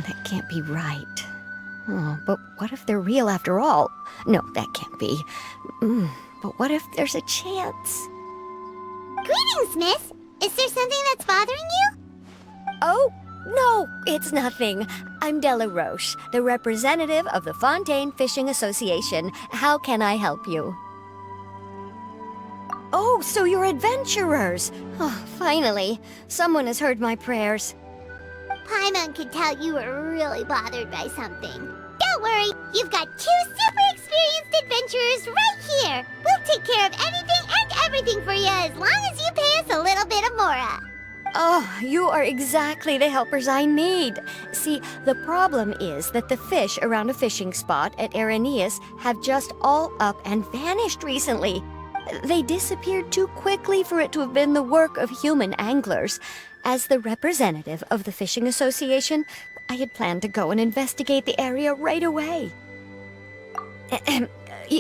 That can't be right. Oh, but what if they're real after all? No, that can't be. But what if there's a chance? Greetings, miss. Is there something that's bothering you? Oh, no, it's nothing. I'm Della Roche, the representative of the Fontaine Fishing Association. How can I help you? Oh, so you're adventurers. Oh, finally. Someone has heard my prayers. Paimon could tell you were really bothered by something. Don't worry, you've got 2 super experienced adventurers right here. We'll take care of anything and everything for you as long as you pay us a little bit of mora. Oh, you are exactly the helpers I need. See, the problem is that the fish around a fishing spot at Araneus have just all up and vanished recently. They disappeared too quickly for it to have been the work of human anglers. As the representative of the Fishing Association, I had planned to go and investigate the area right away.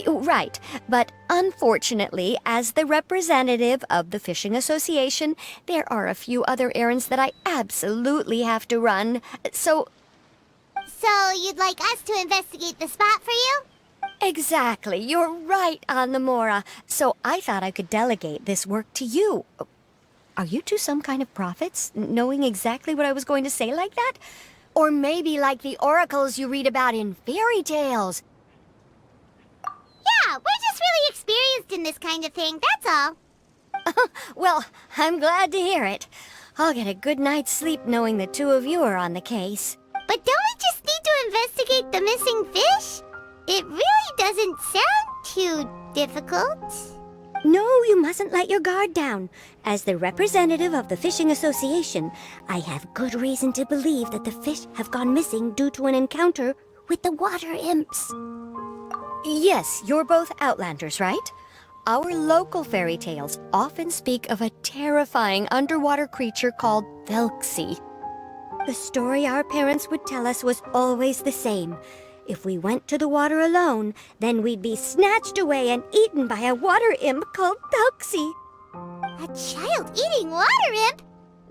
Right, but unfortunately, as the representative of the Fishing Association, there are a few other errands that I absolutely have to run. So you'd like us to investigate the spot for you? exactly, you're right on the Mora. So I thought I could delegate this work to you. Are you two some kind of prophets, knowing exactly what I was going to say like that? Or maybe like the oracles you read about in fairy tales? Yeah, we're just really experienced in this kind of thing, that's all. Well, I'm glad to hear it. I'll get a good night's sleep knowing the two of you are on the case. But don't we just need to investigate the missing fish? It really doesn't sound too difficult. No, you mustn't let your guard down. As the representative of the Fishing Association, I have good reason to believe that the fish have gone missing due to an encounter with the water imps. Yes, you're both Outlanders, right? Our local fairy tales often speak of a terrifying underwater creature called Thelxie. The story our parents would tell us was always the same. If we went to the water alone, then we'd be snatched away and eaten by a water imp called Thelxie. A child-eating water imp?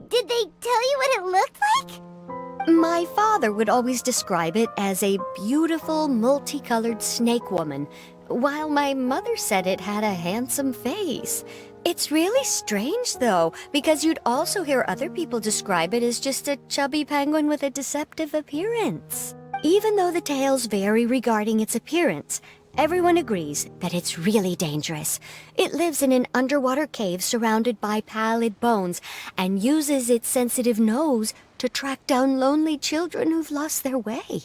Did they tell you what it looked like? My father would always describe it as a beautiful, multicolored snake woman, while my mother said it had a handsome face. It's really strange, though, because you'd also hear other people describe it as just a chubby penguin with a deceptive appearance. Even though the tales vary regarding its appearance, everyone agrees that it's really dangerous. It lives in an underwater cave surrounded by pallid bones and uses its sensitive nose to track down lonely children who've lost their way.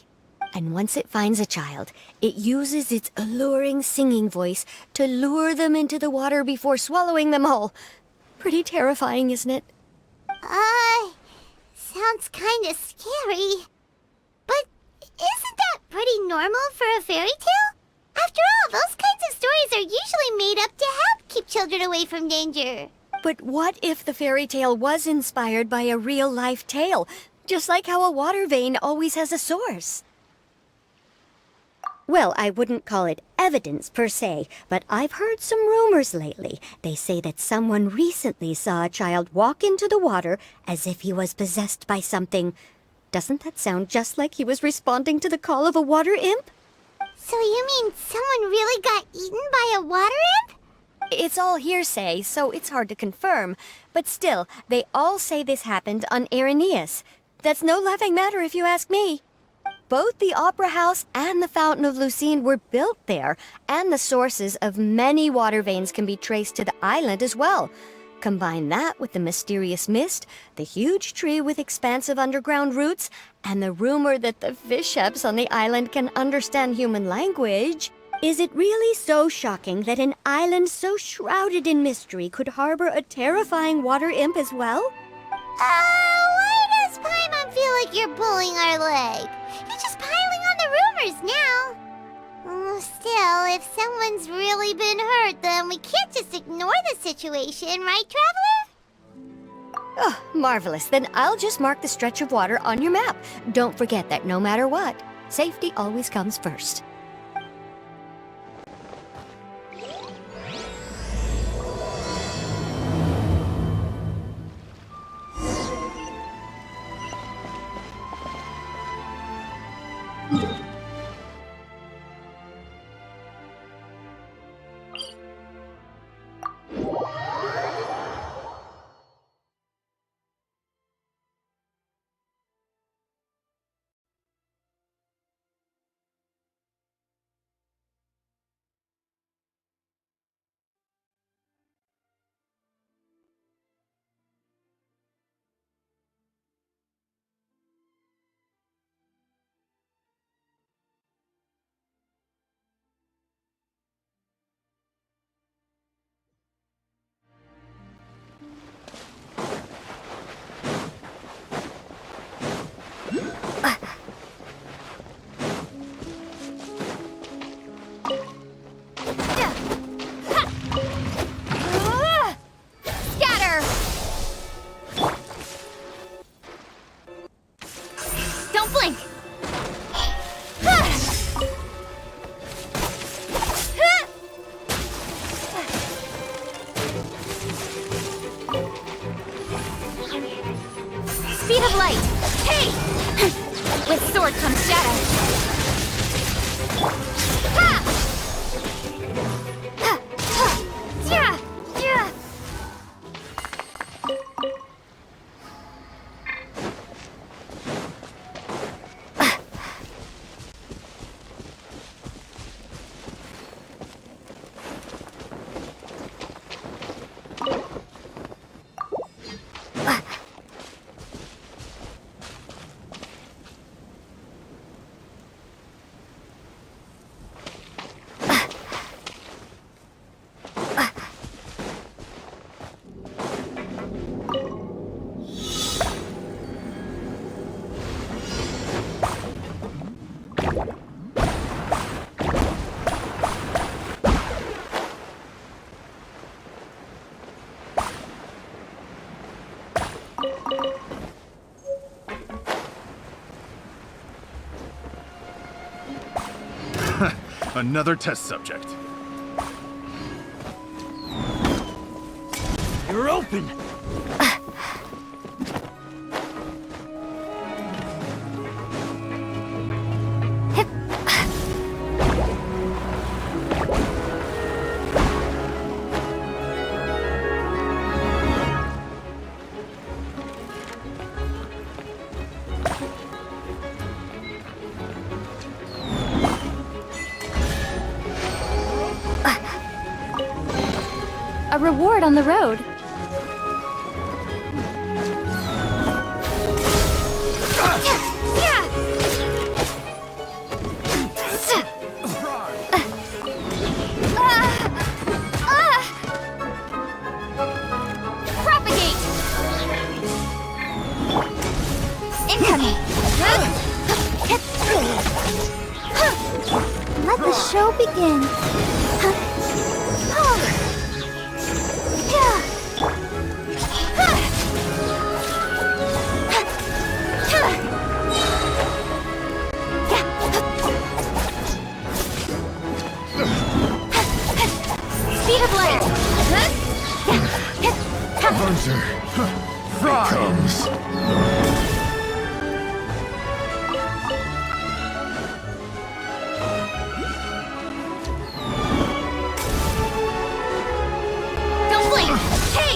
And once it finds a child, it uses its alluring singing voice to lure them into the water before swallowing them all. Pretty terrifying, isn't it? Sounds kinda scary. But isn't that pretty normal for a fairy tale? After all, those kinds of stories are usually made up to help keep children away from danger. But what if the fairy tale was inspired by a real-life tale, just like how a water vein always has a source? Well, I wouldn't call it evidence per se, but I've heard some rumors lately. They say that someone recently saw a child walk into the water as if he was possessed by something. Doesn't that sound just like he was responding to the call of a water imp? So you mean someone really got eaten by a water imp? It's all hearsay, so it's hard to confirm. But still, they all say this happened on Araneus. That's no laughing matter if you ask me. Both the Opera House and the Fountain of Lucine were built there, and the sources of many water veins can be traced to the island as well. Combine that with the mysterious mist, the huge tree with expansive underground roots, and the rumor that the fish sheps on the island can understand human language. Is it really so shocking that an island so shrouded in mystery could harbor a terrifying water imp as well? Why does Paimon feel like you're pulling our leg? You're just piling on the rumors now. Still, if someone's really been hurt, then we can't just ignore the situation, right, Traveler? Oh, marvelous. Then I'll just mark the stretch of water on your map. Don't forget that no matter what, safety always comes first. Another test subject. You're open! A reward on the road. Propagate! Incoming! Let the show begin. Speed of light! Hunter! Fry! Comes! Don't blink! Hey!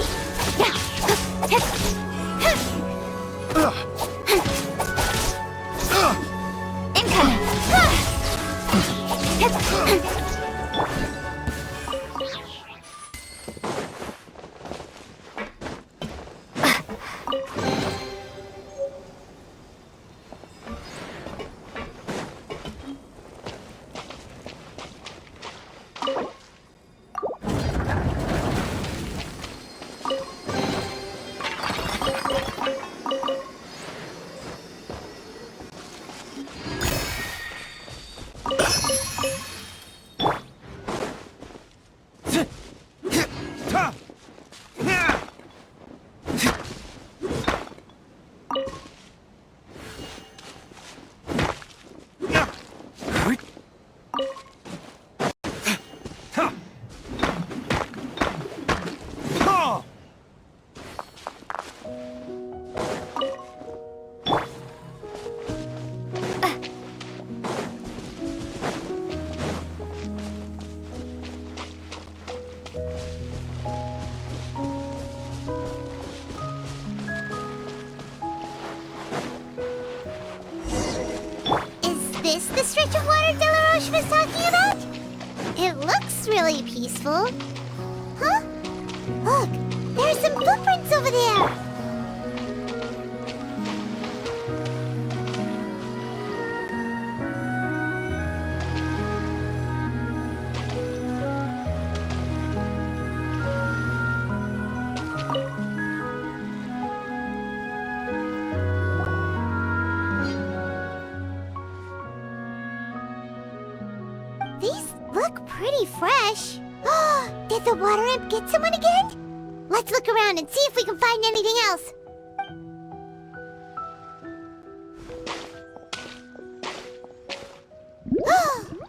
Incoming! Is this the stretch of water Delaroche was talking about? It looks really peaceful. Huh? Look, there's some footprints over there. These look pretty fresh. Did the water imp get someone again? Let's look around and see if we can find anything else.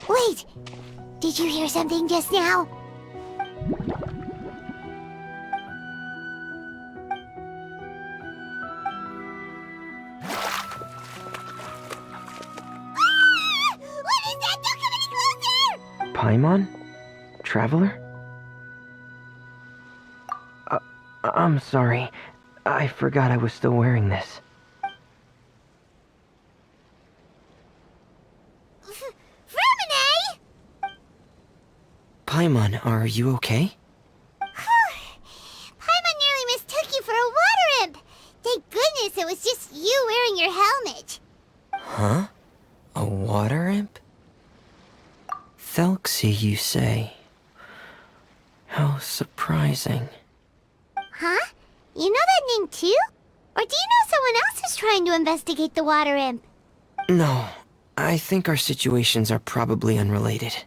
Wait! Did you hear something just now? What is that? Don't come any closer! Paimon? Traveler? I'm sorry. I forgot I was still wearing this. Fremine! Paimon, are you okay? Paimon nearly mistook you for a water imp. Thank goodness it was just you wearing your helmet. Huh? A water imp? Thelxie, you say? How surprising. Huh? You know that name too? Or do you know someone else is trying to investigate the water imp? No, I think our situations are probably unrelated.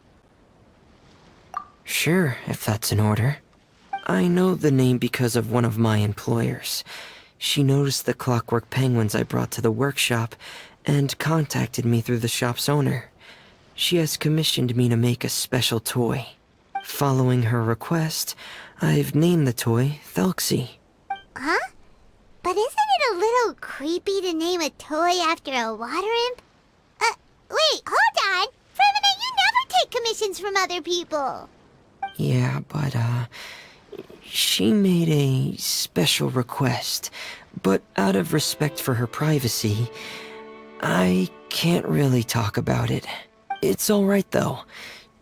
Sure, if that's in order. I know the name because of one of my employers. She noticed the clockwork penguins I brought to the workshop and contacted me through the shop's owner. She has commissioned me to make a special toy. Following her request, I've named the toy Thelxie. Huh? But isn't it a little creepy to name a toy after a water imp? Wait, hold on! Fremine, you never take commissions from other people! Yeah, but, she made a special request, but out of respect for her privacy, I can't really talk about it. It's alright though.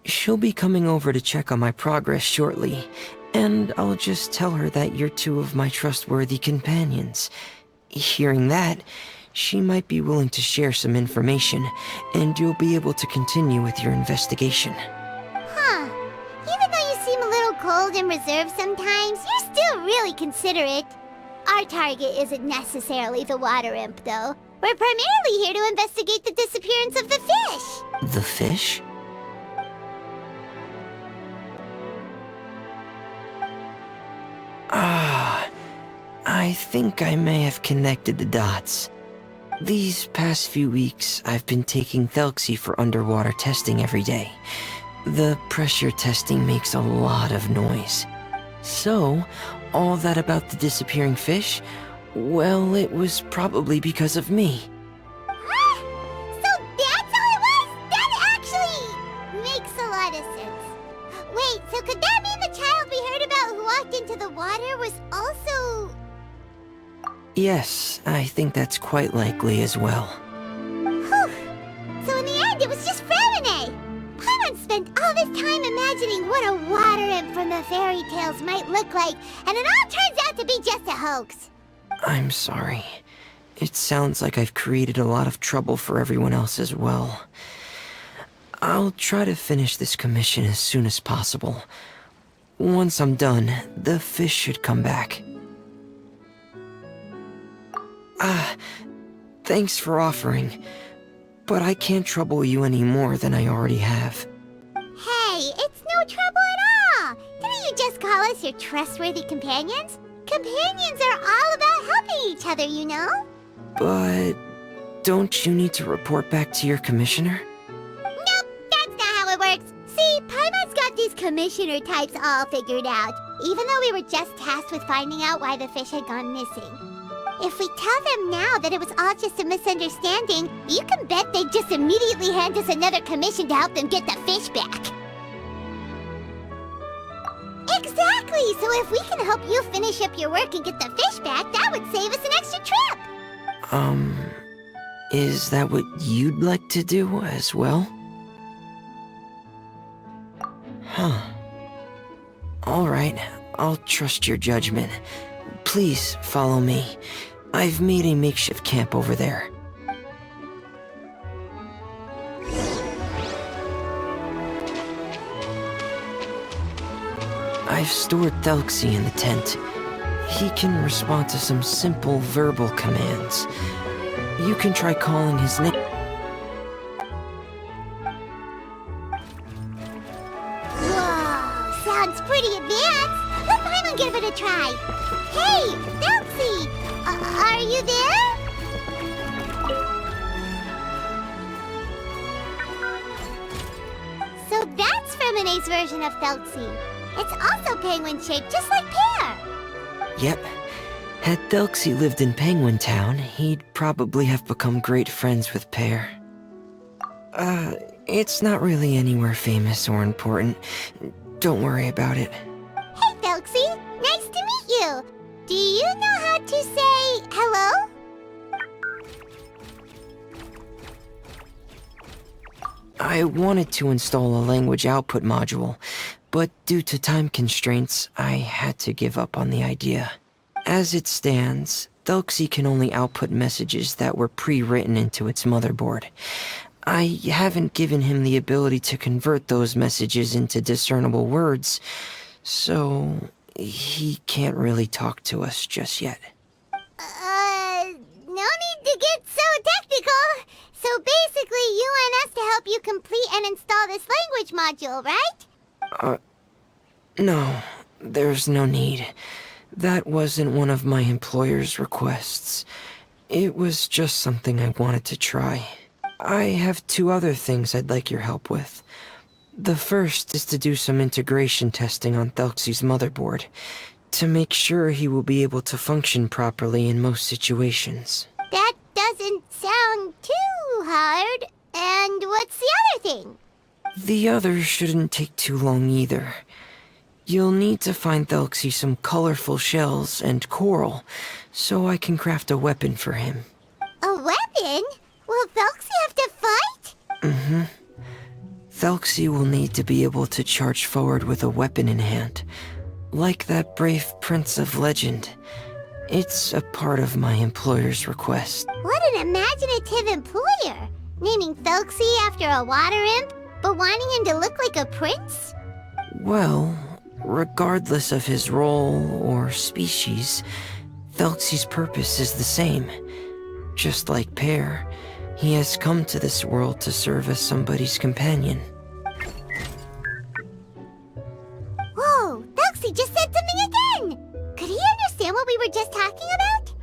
She'll be coming over to check on my progress shortly, and I'll just tell her that you're two of my trustworthy companions. Hearing that, she might be willing to share some information, and you'll be able to continue with your investigation. Huh. Even though you seem a little cold and reserved sometimes, you're still really considerate. Our target isn't necessarily the water imp, though. We're primarily here to investigate the disappearance of the fish. The fish? Ah, I think I may have connected the dots. These past few weeks, I've been taking Thelxie for underwater testing every day. The pressure testing makes a lot of noise. So, all that about the disappearing fish? Well, it was probably because of me. Huh? So that's all it was? That actually makes a lot of sense. Wait, so could that mean the child we heard about who walked into the water was also... Yes, I think that's quite likely as well. Whew. So in the end, it was just Fremine. Paimon spent all this time imagining what a water imp from the fairy tales might look like, and it all turns out to be just a hoax. I'm sorry. It sounds like I've created a lot of trouble for everyone else as well. I'll try to finish this commission as soon as possible. Once I'm done, the fish should come back. Thanks for offering, but I can't trouble you any more than I already have. Hey, it's no trouble at all. Didn't you just call us your trustworthy companions? Companions are all about helping each other, you know? But don't you need to report back to your commissioner? Nope, that's not how it works. See, Paimon's got these commissioner types all figured out, even though we were just tasked with finding out why the fish had gone missing. If we tell them now that it was all just a misunderstanding, you can bet they'd just immediately hand us another commission to help them get the fish back. Exactly! So if we can help you finish up your work and get the fish back, that would save us an extra trip! Is that what you'd like to do as well? Huh. Alright, I'll trust your judgment. Please follow me. I've made a makeshift camp over there. I've stored Thelxie in the tent. He can respond to some simple verbal commands. You can try calling his name. Whoa, sounds pretty advanced. Let Paimon give it a try. Hey, Thelxie, are you there? So that's Fremine's version of Thelxie. It's also penguin-shaped, just like Pear. Yep. Had Thelxie lived in Penguin Town, he'd probably have become great friends with Pear. It's not really anywhere famous or important. Don't worry about it. Hey, Thelxie, nice to meet you. Do you know how to say hello? I wanted to install a language output module, but due to time constraints, I had to give up on the idea. As it stands, Thelxie can only output messages that were pre-written into its motherboard. I haven't given him the ability to convert those messages into discernible words, so he can't really talk to us just yet. No need to get so technical. So basically, you want us to help you complete and install this language module, right? No, there's no need. That wasn't one of my employer's requests. It was just something I wanted to try. I have two other things I'd like your help with. The first is to do some integration testing on Thelxie's motherboard, to make sure he will be able to function properly in most situations. That doesn't sound too hard. And what's the other thing? The other shouldn't take too long either. You'll need to find Thelxie some colorful shells and coral, so I can craft a weapon for him. A weapon? Will Thelxie have to fight? Mm-hmm. Thelxie will need to be able to charge forward with a weapon in hand, like that brave prince of legend. It's a part of my employer's request. What an imaginative employer! Naming Thelxie after a water imp, but wanting him to look like a prince? Well, regardless of his role or species, Thelxie's purpose is the same. Just like Pear, he has come to this world to serve as somebody's companion. Whoa, Thelxie just said something again! Could he understand what we were just talking about?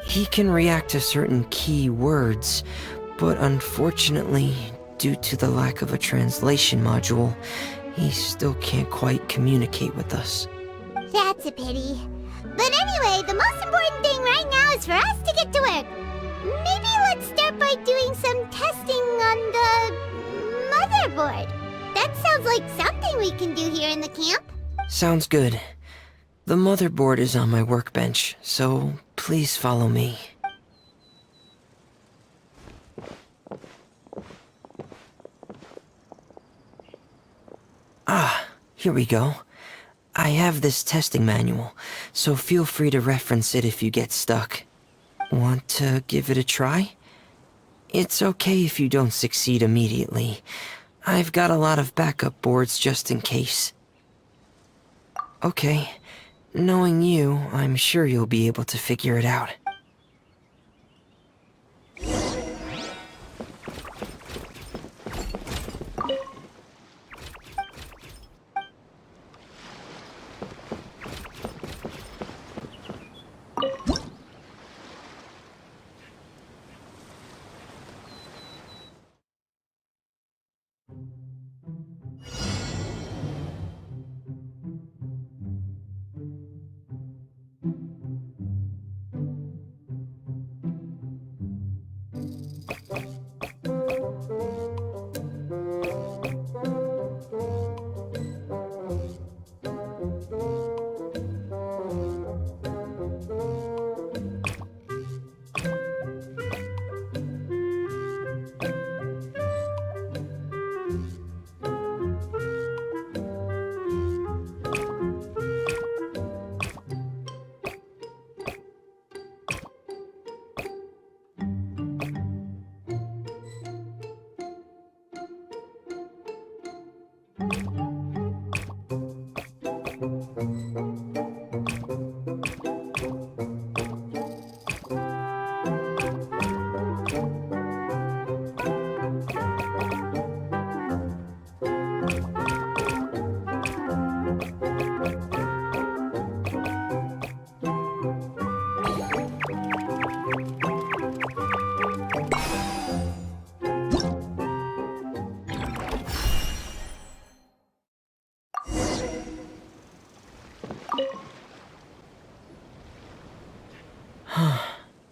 He can react to certain key words, but unfortunately, due to the lack of a translation module, he still can't quite communicate with us. That's a pity. But anyway, the most important thing right now is for us to get to work. Maybe let's start by doing some testing on the motherboard. That sounds like something we can do here in the camp. Sounds good. The motherboard is on my workbench, so please follow me. Ah, here we go. I have this testing manual, so feel free to reference it if you get stuck. Want to give it a try? It's okay if you don't succeed immediately. I've got a lot of backup boards just in case. Okay, knowing you, I'm sure you'll be able to figure it out.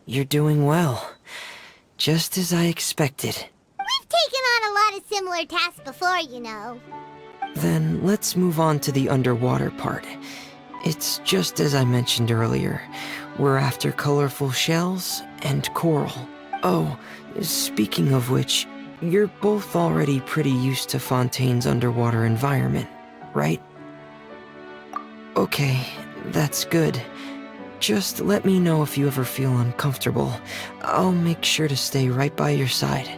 You're doing well. Just as I expected. We've taken on a lot of similar tasks before, you know. Then let's move on to the underwater part. It's just as I mentioned earlier. We're after colorful shells and coral. Oh, speaking of which, you're both already pretty used to Fontaine's underwater environment, right? Okay, that's good. Just let me know if you ever feel uncomfortable. I'll make sure to stay right by your side.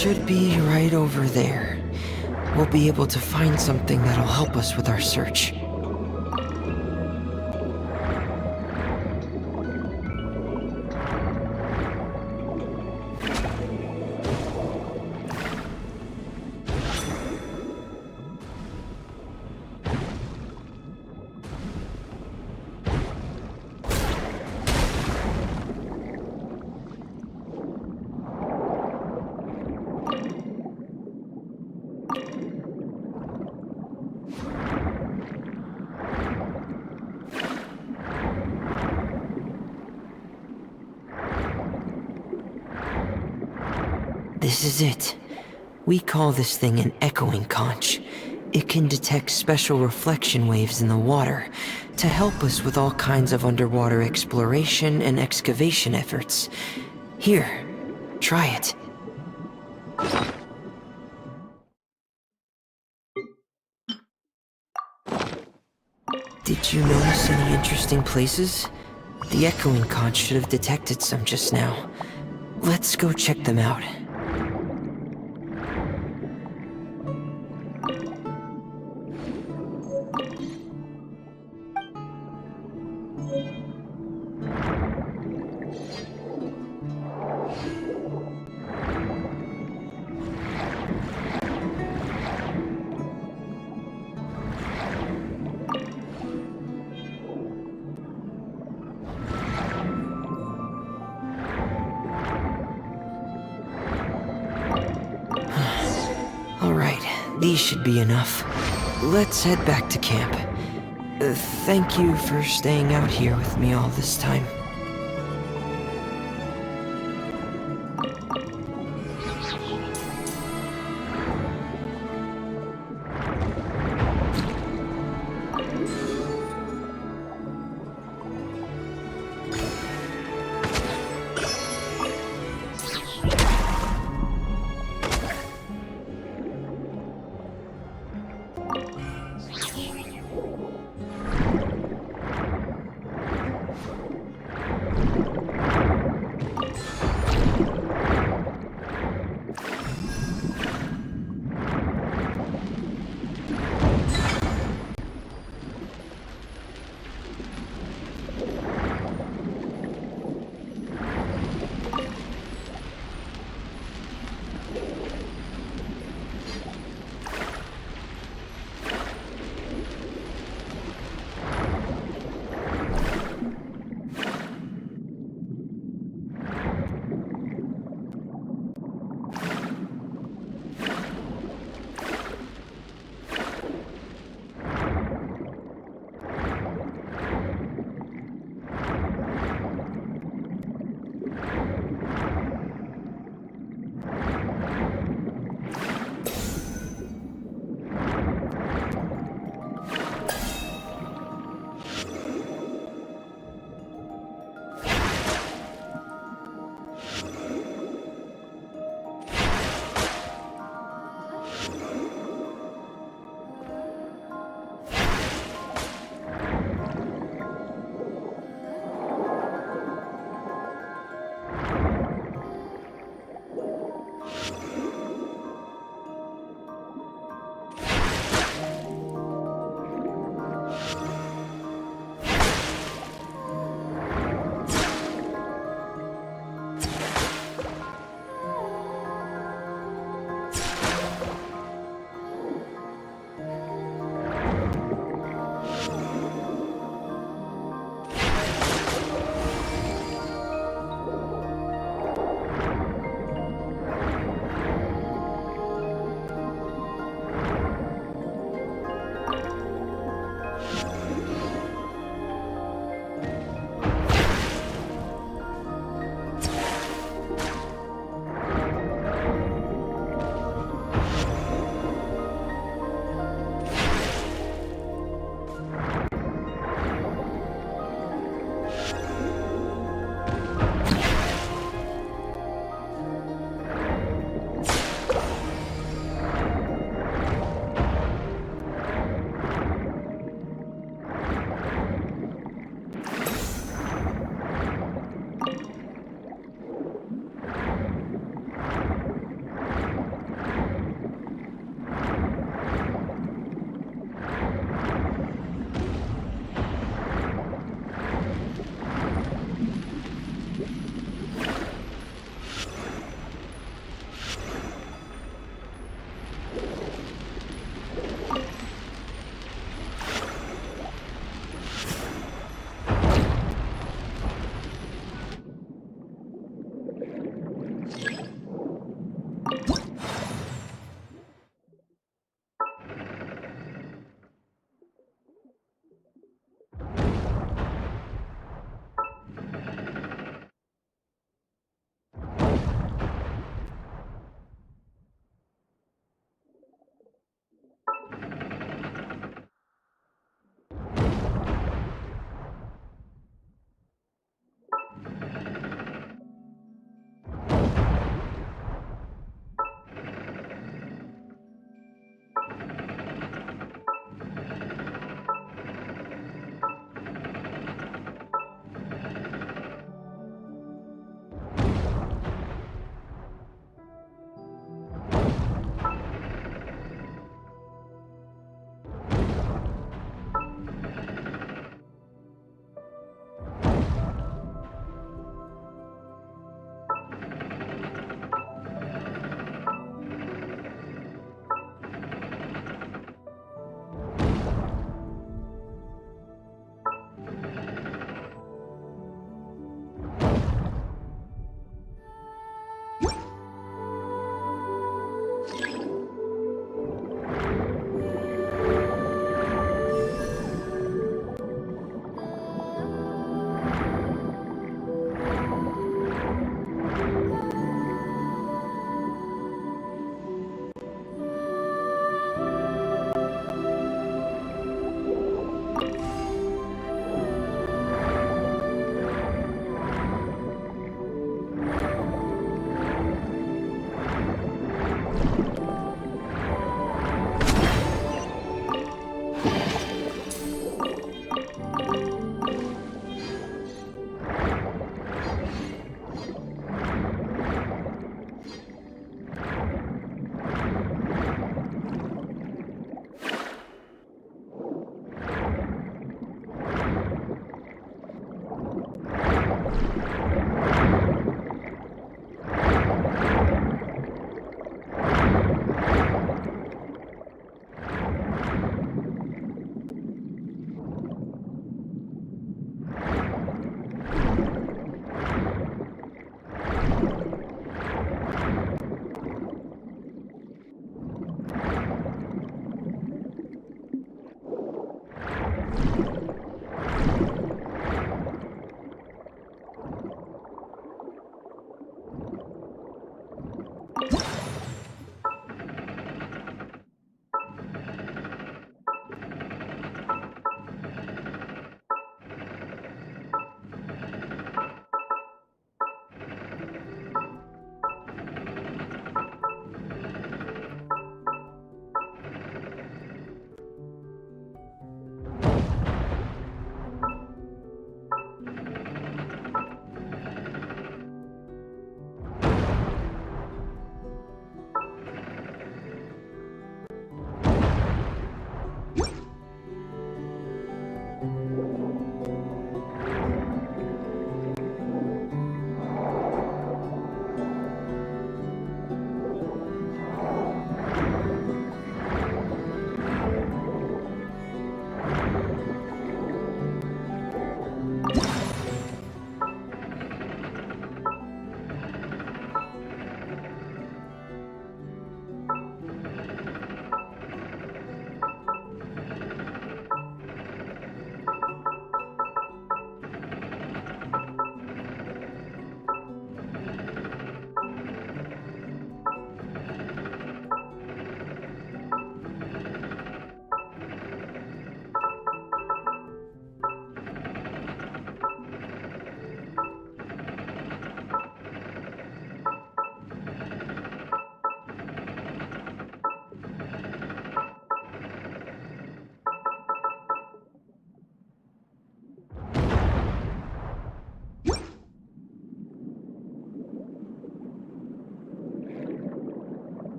should be right over there. We'll be able to find something that'll help us with our search. This is it. We call this thing an echoing conch. It can detect special reflection waves in the water to help us with all kinds of underwater exploration and excavation efforts. Here, try it. Did you notice any interesting places? The echoing conch should have detected some just now. Let's go check them out. Alright, these should be enough. Let's head back to camp. Thank you for staying out here with me all this time.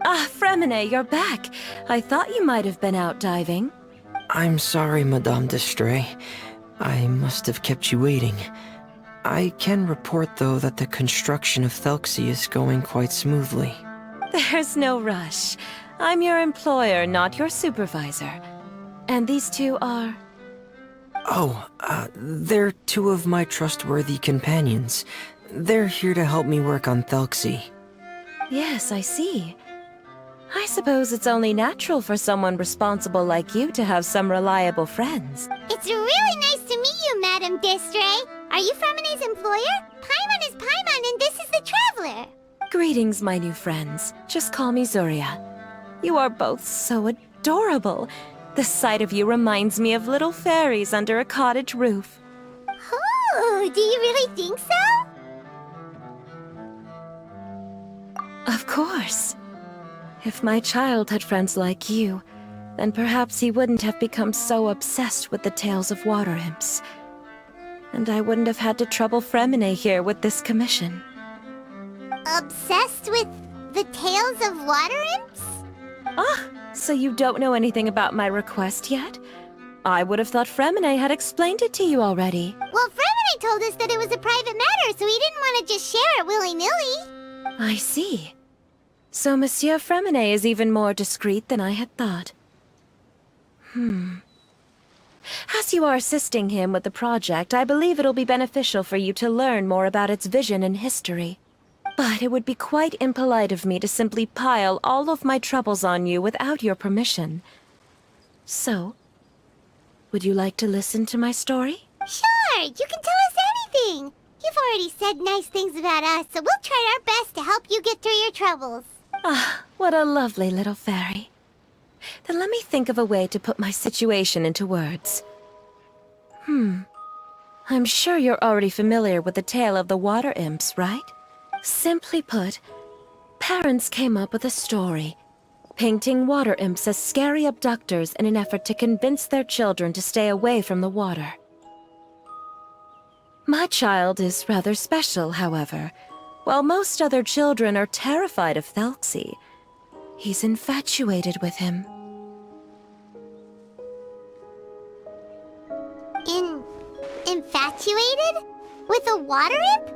Ah, Fremine, you're back. I thought you might have been out diving. I'm sorry, Madame d'Estray. I must have kept you waiting. I can report, though, that the construction of Thelxie is going quite smoothly. There's no rush. I'm your employer, not your supervisor. And these two are... Oh, they're two of my trustworthy companions. They're here to help me work on Thelxie. Yes, I see. I suppose it's only natural for someone responsible like you to have some reliable friends. It's really nice to meet you, Madame d'Estray. Are you Fremine's employer? Paimon is Paimon, and this is the Traveler. Greetings, my new friends. Just call me Zuria. You are both so adorable. The sight of you reminds me of little fairies under a cottage roof. Oh, do you really think so? Of course. If my child had friends like you, then perhaps he wouldn't have become so obsessed with the tales of water imps. And I wouldn't have had to trouble Fremine here with this commission. Obsessed with the tales of water imps? Ah, so you don't know anything about my request yet? I would have thought Fremine had explained it to you already. Well, Fremine told us that it was a private matter, so he didn't want to just share it willy-nilly. I see. So Monsieur Fremine is even more discreet than I had thought. As you are assisting him with the project, I believe it'll be beneficial for you to learn more about its vision and history. But it would be quite impolite of me to simply pile all of my troubles on you without your permission. So, would you like to listen to my story? Sure, you can tell us anything. You've already said nice things about us, so we'll try our best to help you get through your troubles. Ah, what a lovely little fairy. Then let me think of a way to put my situation into words. I'm sure you're already familiar with the tale of the water imps, right? Simply put, parents came up with a story, painting water imps as scary abductors in an effort to convince their children to stay away from the water. My child is rather special, however. While most other children are terrified of Thelxie, he's infatuated with him. Infatuated? With a water imp?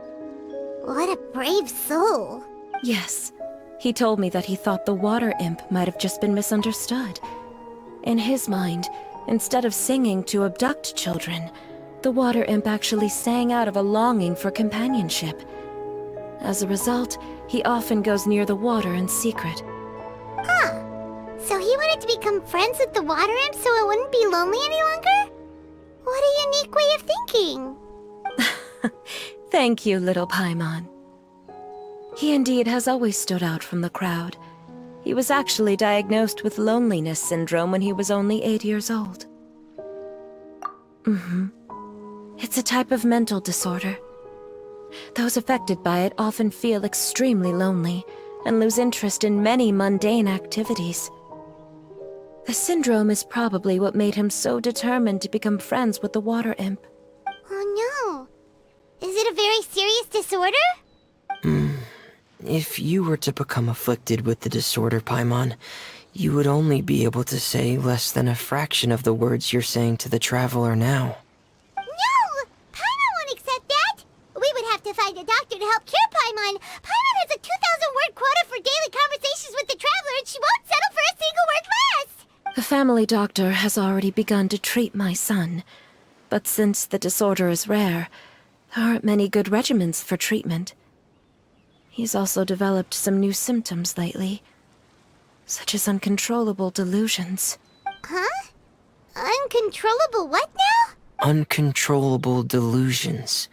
What a brave soul. Yes, he told me that he thought the water imp might have just been misunderstood. In his mind, instead of singing to abduct children, the water imp actually sang out of a longing for companionship. As a result, he often goes near the water in secret. Huh. So he wanted to become friends with the water imp so it wouldn't be lonely any longer? What a unique way of thinking. Thank you, little Paimon. He indeed has always stood out from the crowd. He was actually diagnosed with loneliness syndrome when he was only 8 years old. It's a type of mental disorder. Those affected by it often feel extremely lonely and lose interest in many mundane activities. The syndrome is probably what made him so determined to become friends with the water imp. Oh no. Is it a very serious disorder? If you were to become afflicted with the disorder, Paimon, you would only be able to say less than a fraction of the words you're saying to the traveler now. No! Paimon won't accept that! We would have to find a doctor to help cure Paimon. Paimon has a 2,000-word quota for daily conversations with the traveler, and she won't settle for a single word less! The family doctor has already begun to treat my son, but since the disorder is rare, there aren't many good regimens for treatment. He's also developed some new symptoms lately, such as uncontrollable delusions. Huh? Uncontrollable what now? Uncontrollable delusions.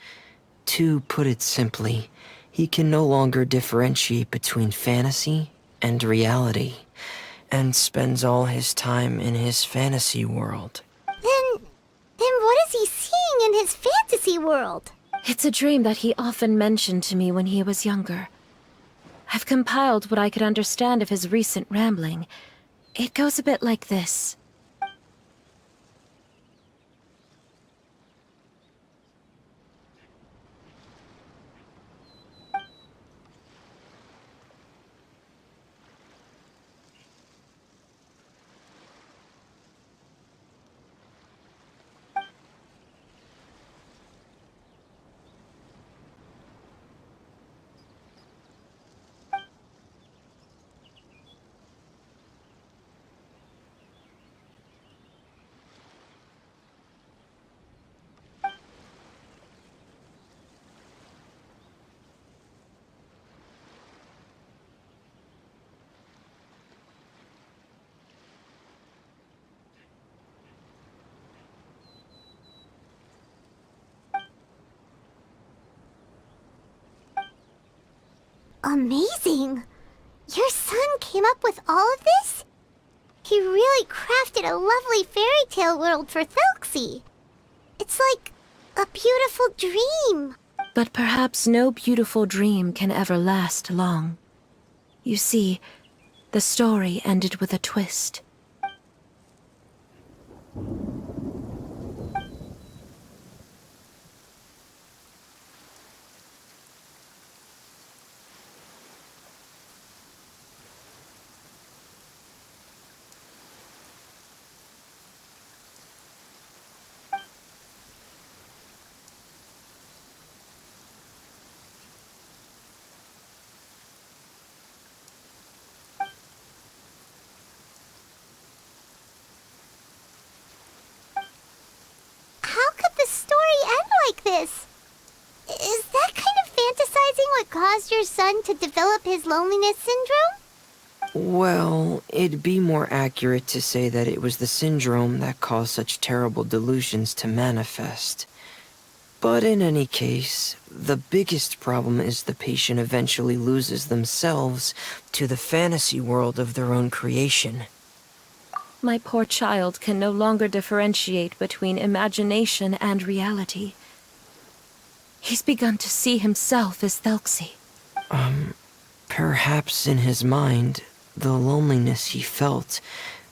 To put it simply, he can no longer differentiate between fantasy and reality, and spends all his time in his fantasy world. Then what is he seeing in his fantasy world? It's a dream that he often mentioned to me when he was younger. I've compiled what I could understand of his recent rambling. It goes a bit like this. Amazing! Your son came up with all of this? He really crafted a lovely fairy tale world for Thelxie. It's like a beautiful dream. But perhaps no beautiful dream can ever last long. You see, the story ended with a twist. curious. Is that kind of fantasizing what caused your son to develop his loneliness syndrome? Well, it'd be more accurate to say that it was the syndrome that caused such terrible delusions to manifest. But in any case, the biggest problem is the patient eventually loses themselves to the fantasy world of their own creation. My poor child can no longer differentiate between imagination and reality. He's begun to see himself as Thelxie. Perhaps in his mind, the loneliness he felt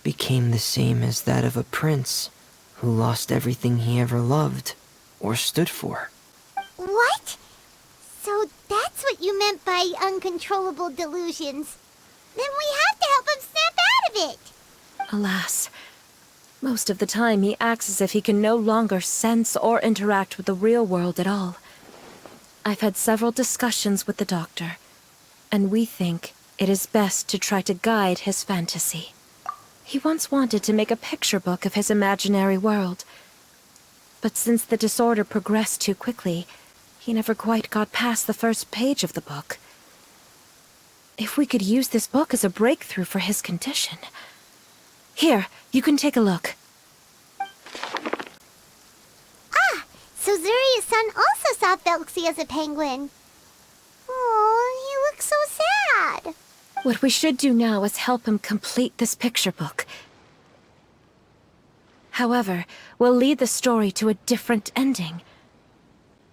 became the same as that of a prince who lost everything he ever loved or stood for. What? So that's what you meant by uncontrollable delusions. Then we have to help him snap out of it. Alas, most of the time he acts as if he can no longer sense or interact with the real world at all. I've had several discussions with the doctor, and we think it is best to try to guide his fantasy. He once wanted to make a picture book of his imaginary world, but since the disorder progressed too quickly, he never quite got past the first page of the book. If we could use this book as a breakthrough for his condition... Here, you can take a look. So Zuria's son also saw Thelxie as a penguin. Oh, he looks so sad. What we should do now is help him complete this picture book. However, we'll lead the story to a different ending.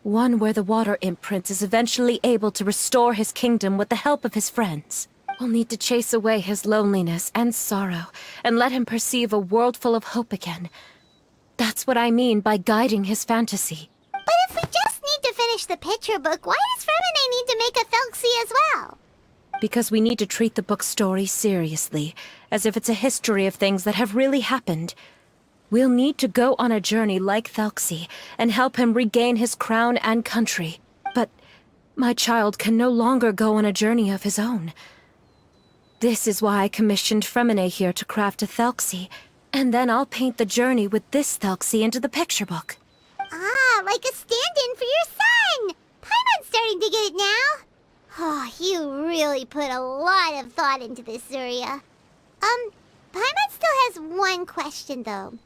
One where the Water Imp Prince is eventually able to restore his kingdom with the help of his friends. We'll need to chase away his loneliness and sorrow, and let him perceive a world full of hope again. That's what I mean by guiding his fantasy. But if we just need to finish the picture book, why does Fremine need to make a Thelxie as well? Because we need to treat the book's story seriously, as if it's a history of things that have really happened. We'll need to go on a journey like Thelxie, and help him regain his crown and country. But my child can no longer go on a journey of his own. This is why I commissioned Fremine here to craft a Thelxie, and then I'll paint the journey with this Thelxie into the picture book. Ah, like a stand-in for your son! Paimon's starting to get it now. Oh, you really put a lot of thought into this, Zuria. Paimon still has one question, though.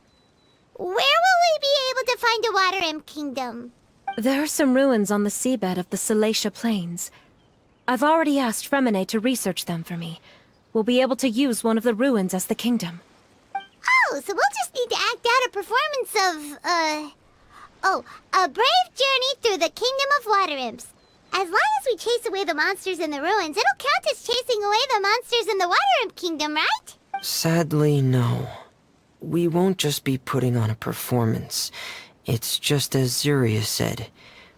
Where will we be able to find a Water Imp Kingdom? There are some ruins on the seabed of the Salacia Plains. I've already asked Fremine to research them for me. We'll be able to use one of the ruins as the kingdom. Oh, so we'll just need to act out a performance of, a brave journey through the Kingdom of Water Imps. As long as we chase away the monsters in the ruins, it'll count as chasing away the monsters in the Water Imp Kingdom, right? Sadly, no. We won't just be putting on a performance. It's just as Zuria said.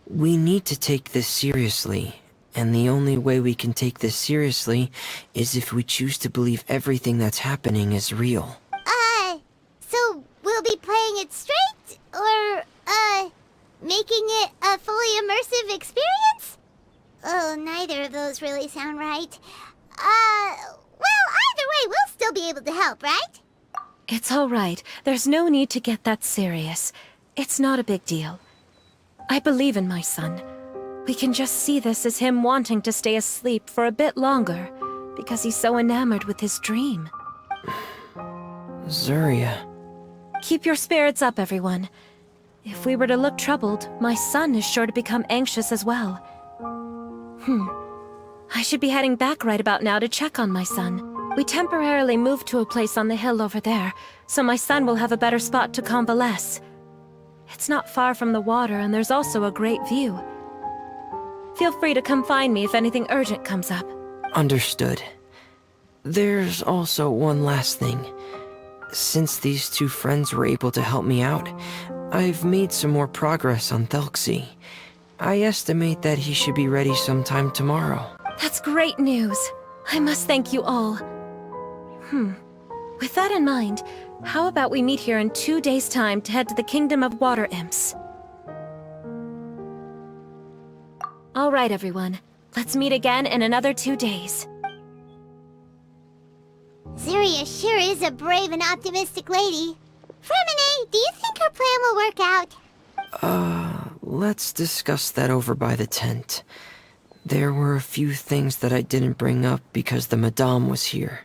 We need to take this seriously. And the only way we can take this seriously is if we choose to believe everything that's happening is real. So we'll be playing it straight? Or, making it a fully immersive experience? Oh, neither of those really sound right. Well, either way, we'll still be able to help, right? It's all right. There's no need to get that serious. It's not a big deal. I believe in my son. We can just see this as him wanting to stay asleep for a bit longer, because he's so enamored with his dream. Zuria. Keep your spirits up, everyone. If we were to look troubled, my son is sure to become anxious as well. I should be heading back right about now to check on my son. We temporarily moved to a place on the hill over there, so my son will have a better spot to convalesce. It's not far from the water, and there's also a great view. Feel free to come find me if anything urgent comes up. Understood. There's also one last thing. Since these two friends were able to help me out, I've made some more progress on Thelxie. I estimate that he should be ready sometime tomorrow. That's great news. I must thank you all. With that in mind, how about we meet here in 2 days' time to head to the Kingdom of Water Imps? All right, everyone. Let's meet again in another 2 days. Zuria sure is a brave and optimistic lady. Fremine, do you think her plan will work out? let's discuss that over by the tent. There were a few things that I didn't bring up because the Madame was here.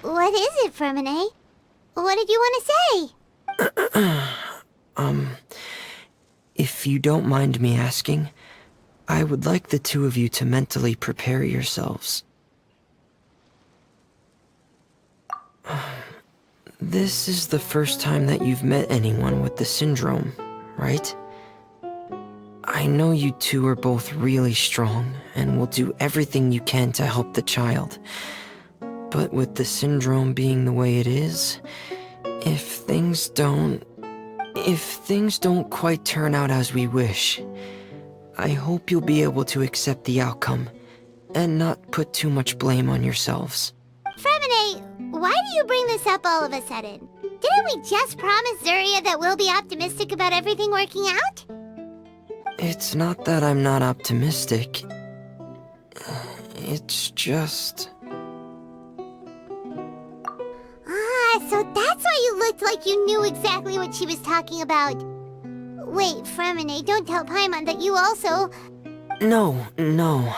What is it, Fermine? What did you want to say? If you don't mind me asking, I would like the two of you to mentally prepare yourselves. This is the first time that you've met anyone with the syndrome, right? I know you two are both really strong and will do everything you can to help the child. But with the syndrome being the way it is, if things don't quite turn out as we wish, I hope you'll be able to accept the outcome and not put too much blame on yourselves. Fermine, why do you bring this up all of a sudden? Didn't we just promise Zuria that we'll be optimistic about everything working out? It's not that I'm not optimistic. It's just... So that's why you looked like you knew exactly what she was talking about. Wait, Fermine, don't tell Paimon that you also... No.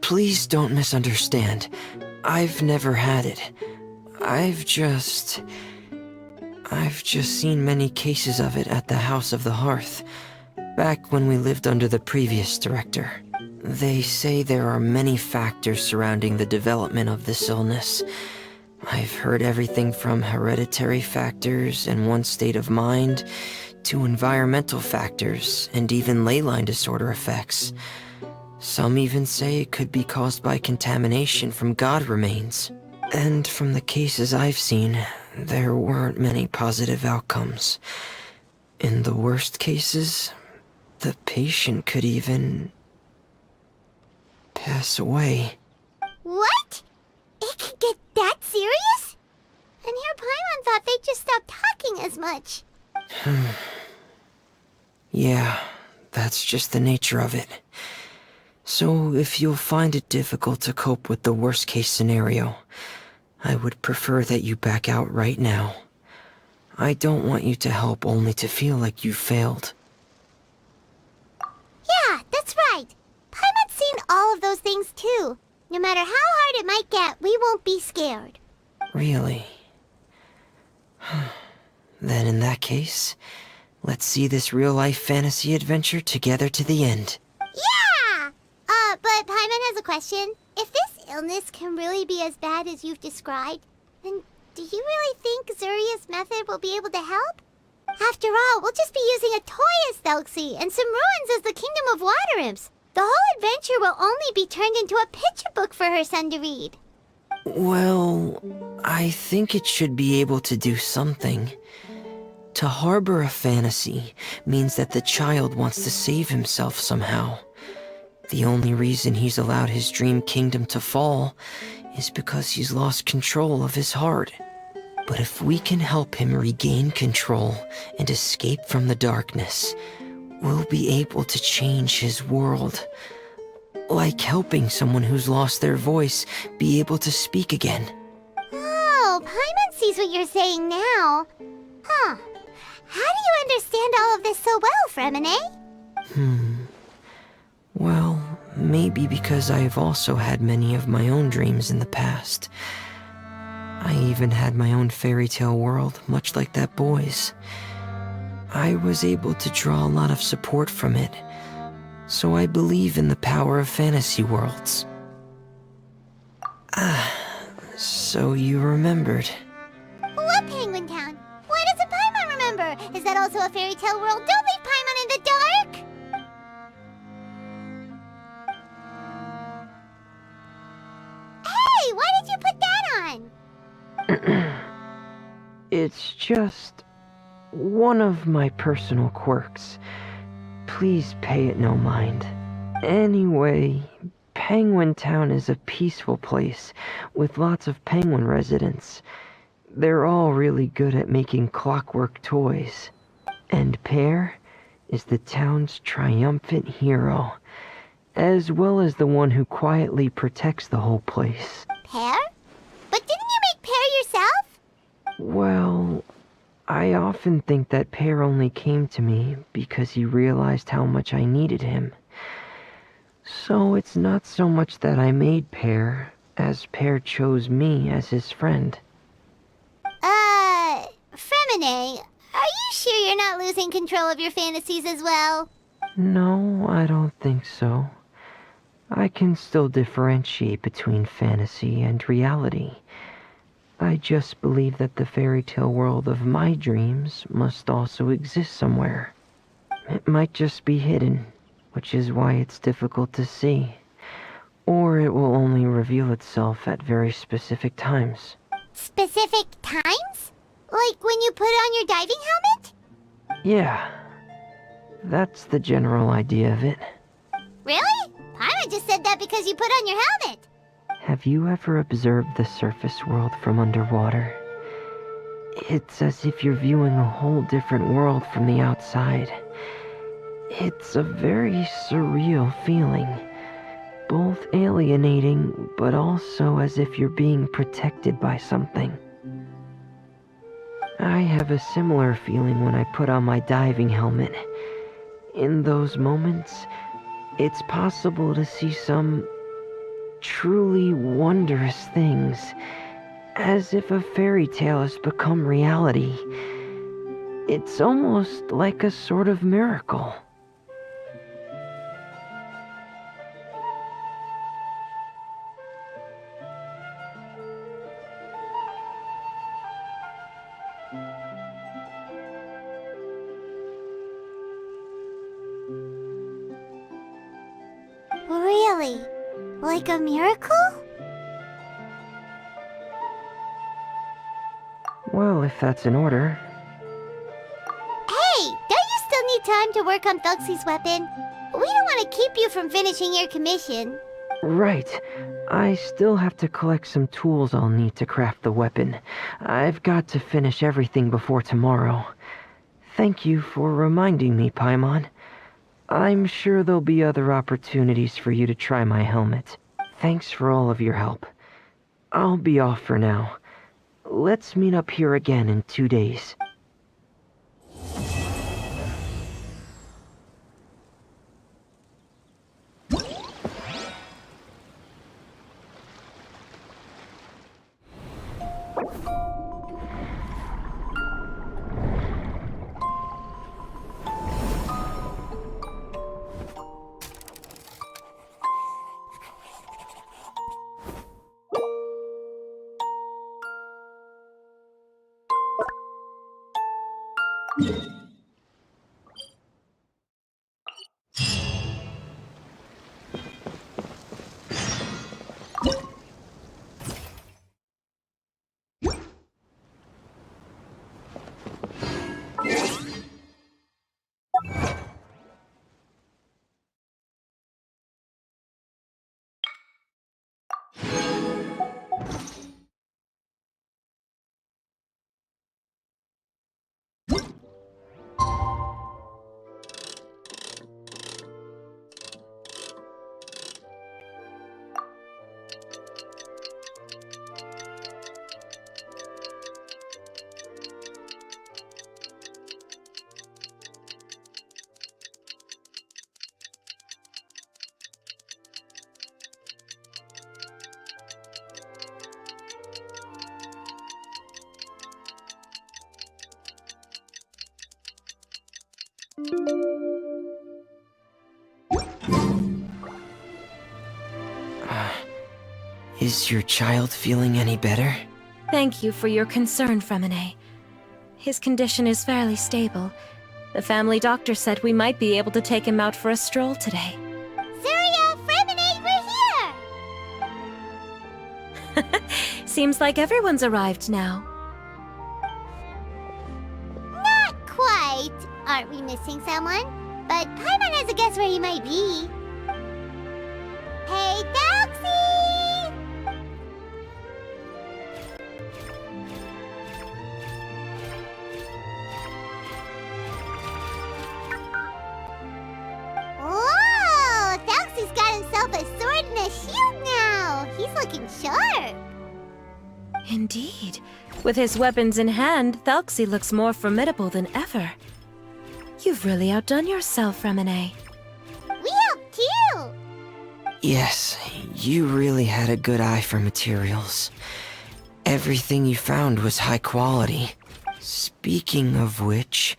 Please don't misunderstand. I've never had it. I've just seen many cases of it at the House of the Hearth, back when we lived under the previous director. They say there are many factors surrounding the development of this illness. I've heard everything from hereditary factors and one's state of mind, to environmental factors and even ley line disorder effects. Some even say it could be caused by contamination from god remains. And from the cases I've seen, there weren't many positive outcomes. In the worst cases, the patient could even pass away. What? It could get that serious? And here Paimon thought they'd just stop talking as much. Yeah, that's just the nature of it. So if you'll find it difficult to cope with the worst case scenario, I would prefer that you back out right now. I don't want you to help only to feel like you failed. Yeah, that's right. Paimon's seen all of those things too. No matter how hard it might get, we won't be scared. Really? Then in that case, let's see this real-life fantasy adventure together to the end. Yeah! But Paimon has a question. If this illness can really be as bad as you've described, then do you really think Zuria's method will be able to help? After all, we'll just be using a toy as Thelxie and some ruins as the Kingdom of Water Imps. The whole adventure will only be turned into a picture book for her son to read. Well, I think it should be able to do something. To harbor a fantasy means that the child wants to save himself somehow. The only reason he's allowed his dream kingdom to fall is because he's lost control of his heart. But if we can help him regain control and escape from the darkness, we'll be able to change his world. Like helping someone who's lost their voice be able to speak again. Oh, Paimon sees what you're saying now. Huh. How do you understand all of this so well, Fremine? Well, maybe because I've also had many of my own dreams in the past. I even had my own fairy tale world, much like that boy's. I was able to draw a lot of support from it, so I believe in the power of fantasy worlds. So you remembered. What Penguin Town? Why doesn't Paimon remember? Is that also a fairy tale world? Don't leave Paimon in the dark! on? It's just one of my personal quirks. Please pay it no mind. Anyway, Penguin Town is a peaceful place with lots of penguin residents. They're all really good at making clockwork toys. And Pear is the town's triumphant hero, as well as the one who quietly protects the whole place. Pear? But didn't you make Pear yourself? Well, I often think that Pear only came to me because he realized how much I needed him. So it's not so much that I made Pear, as Pear chose me as his friend. Fremine, are you sure you're not losing control of your fantasies as well? No, I don't think so. I can still differentiate between fantasy and reality. I just believe that the fairy tale world of my dreams must also exist somewhere. It might just be hidden, which is why it's difficult to see. Or it will only reveal itself at very specific times. Specific times? Like when you put on your diving helmet? Yeah, that's the general idea of it. Really? Paimon just said that because you put on your helmet. Have you ever observed the surface world from underwater? It's as if you're viewing a whole different world from the outside. It's a very surreal feeling. Both alienating, but also as if you're being protected by something. I have a similar feeling when I put on my diving helmet. In those moments, it's possible to see some truly wondrous things, as if a fairy tale has become reality. It's almost like a sort of miracle. Really? Like a miracle? Well, if that's in order. Hey, don't you still need time to work on Thelxie's weapon? We don't want to keep you from finishing your commission. Right. I still have to collect some tools I'll need to craft the weapon. I've got to finish everything before tomorrow. Thank you for reminding me, Paimon. I'm sure there'll be other opportunities for you to try my helmet. Thanks for all of your help. I'll be off for now. Let's meet up here again in 2 days. Is your child feeling any better? Thank you for your concern, Fremine. His condition is fairly stable. The family doctor said we might be able to take him out for a stroll today. Surya, Fremine, we're here! Seems like everyone's arrived now. Not quite. Aren't we missing someone? But Paimon has a guess where he might be. Hey, Thelxie! Whoa! Thelxie's got himself a sword and a shield now. He's looking sharp. Indeed. With his weapons in hand, Thelxie looks more formidable than ever. You've really outdone yourself, Remine. We helped too. Yes, you really had a good eye for materials. Everything you found was high quality. Speaking of which,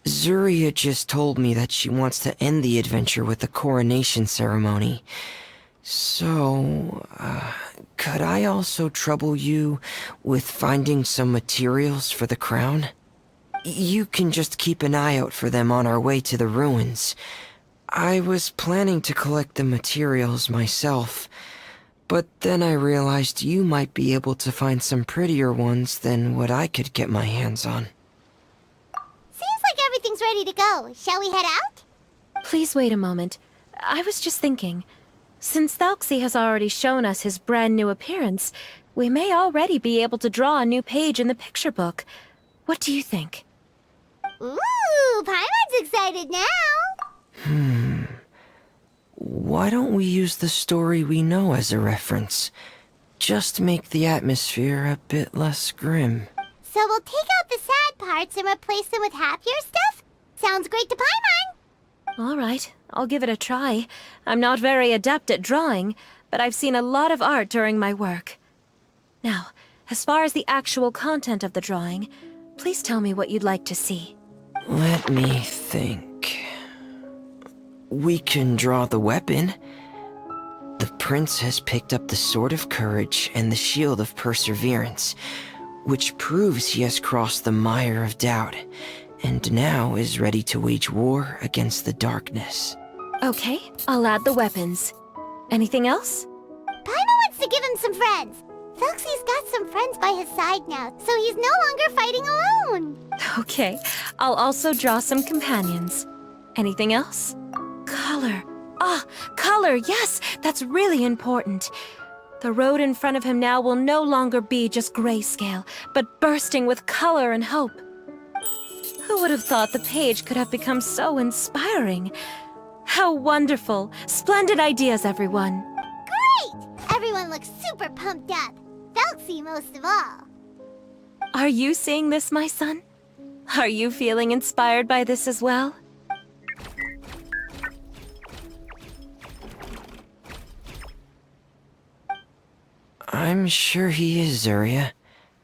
Zuria just told me that she wants to end the adventure with a coronation ceremony. So, could I also trouble you with finding some materials for the crown? You can just keep an eye out for them on our way to the ruins. I was planning to collect the materials myself, but then I realized you might be able to find some prettier ones than what I could get my hands on. Seems like everything's ready to go. Shall we head out? Please wait a moment. I was just thinking. Since Thelxie has already shown us his brand new appearance, we may already be able to draw a new page in the picture book. What do you think? Ooh, Paimon's excited now. Why don't we use the story we know as a reference? Just make the atmosphere a bit less grim. So we'll take out the sad parts and replace them with happier stuff? Sounds great to Paimon. All right, I'll give it a try. I'm not very adept at drawing, but I've seen a lot of art during my work. Now, as far as the actual content of the drawing, please tell me what you'd like to see. Let me think. We can draw the weapon. The prince has picked up the Sword of Courage and the Shield of Perseverance, which proves he has crossed the mire of doubt, and now is ready to wage war against the darkness. Okay, I'll add the weapons. Anything else? Paimon wants to give him some friends. Thelxie's got some friends by his side now, so he's no longer fighting alone. Okay, I'll also draw some companions. Anything else? Color. Ah, color, yes, that's really important. The road in front of him now will no longer be just grayscale, but bursting with color and hope. Who would have thought the page could have become so inspiring? How wonderful! Splendid ideas, everyone! Great! Everyone looks super pumped up. Thelxie most of all. Are you seeing this, my son? Are you feeling inspired by this as well? I'm sure he is, Zuria.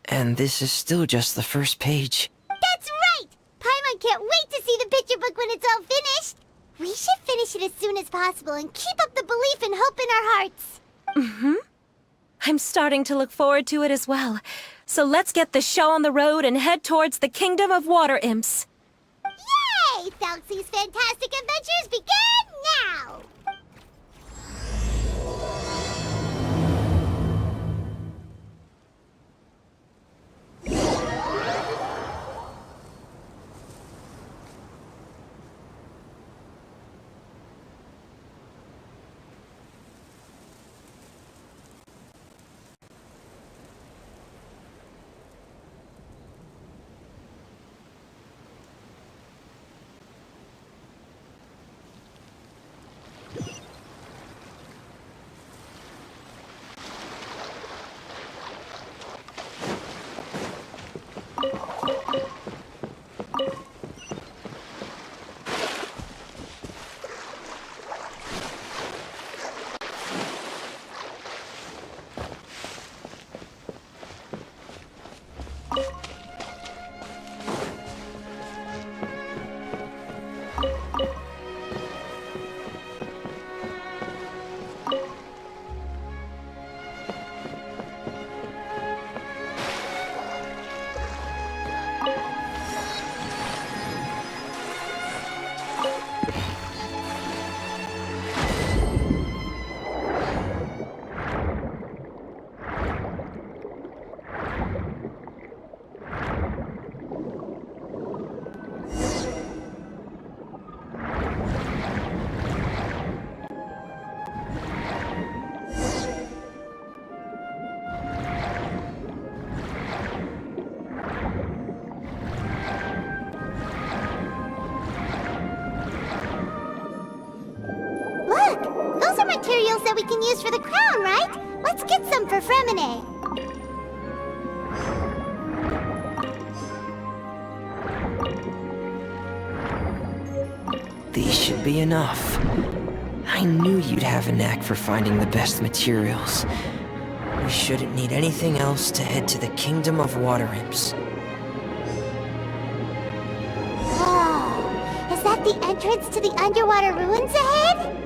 And this is still just the first page. That's right! Paimon can't wait to see the picture book when it's all finished. We should finish it as soon as possible and keep up the belief and hope in our hearts. Mm-hmm. I'm starting to look forward to it as well. So let's get the show on the road and head towards the Kingdom of Water Imps. Yay! Thelxie's fantastic adventures begin now! that we can use for the crown, right? Let's get some for Fremine. These should be enough. I knew you'd have a knack for finding the best materials. We shouldn't need anything else to head to the Kingdom of Water Imps. Whoa! Is that the entrance to the underwater ruins ahead?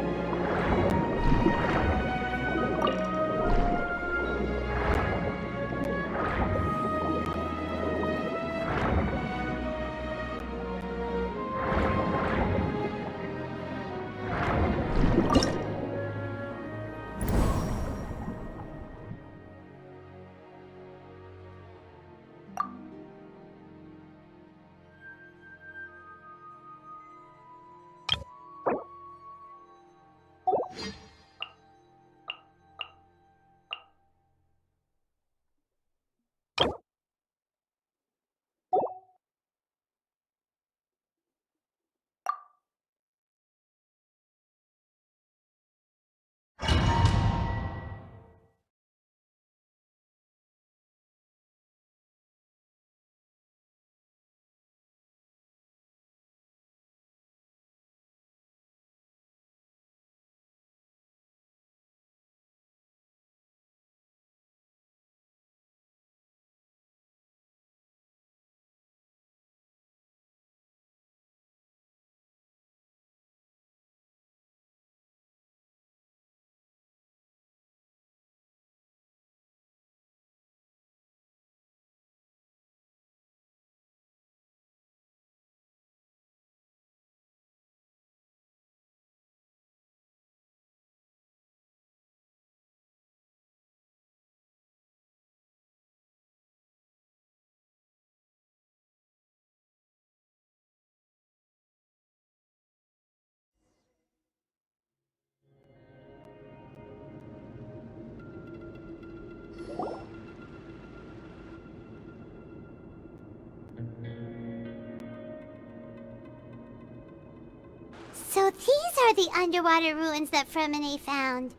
So these are the underwater ruins that Fremine found.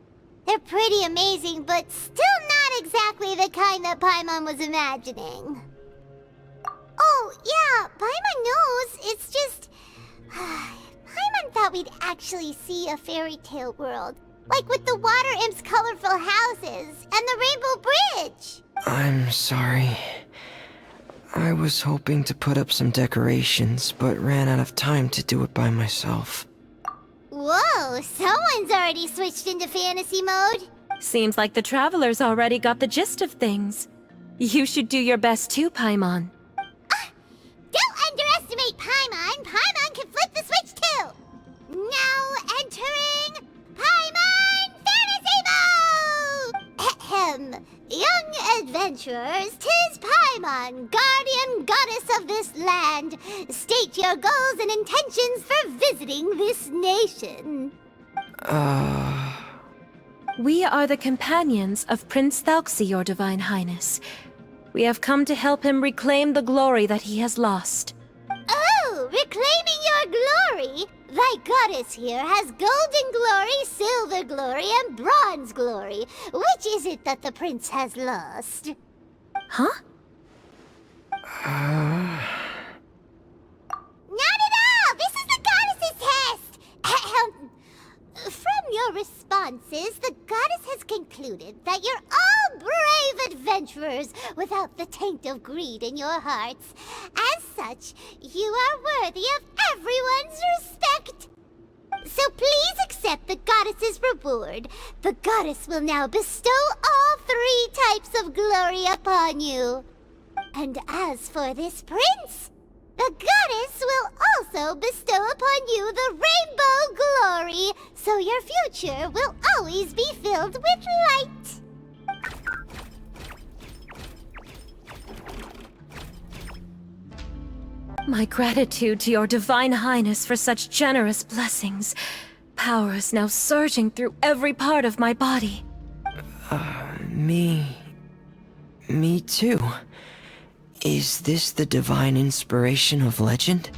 They're pretty amazing, but still not exactly the kind that Paimon was imagining. Oh, yeah, Paimon knows. It's just... Paimon thought we'd actually see a fairy tale world. Like with the water imps' colorful houses and the rainbow bridge. I'm sorry. I was hoping to put up some decorations, but ran out of time to do it by myself. Whoa, someone's already switched into fantasy mode. Seems like the travelers already got the gist of things. You should do your best too, Paimon. Don't underestimate Paimon. Paimon can flip the switch too. Now entering Paimon Fantasy Mode! Young adventurers, 'tis Paimon, guardian goddess of this land. State your goals and intentions for visiting this nation. We are the companions of Prince Thelxie, your Divine Highness. We have come to help him reclaim the glory that he has lost. Oh, reclaiming your glory? Thy goddess here has golden glory, silver glory, and bronze glory. Which is it that the prince has lost? Huh? Not at all! This is the goddess's test! From your responses, the goddess has concluded that you're all brave adventurers without the taint of greed in your hearts. As such, you are worthy of everyone's respect. So please accept the goddess's reward. The goddess will now bestow all 3 types of glory upon you. And as for this prince, the goddess will also bestow upon you the rainbow glory, so your future will always be filled with light. My gratitude to your Divine Highness for such generous blessings. Power is now surging through every part of my body. Me too. Is this the divine inspiration of legend?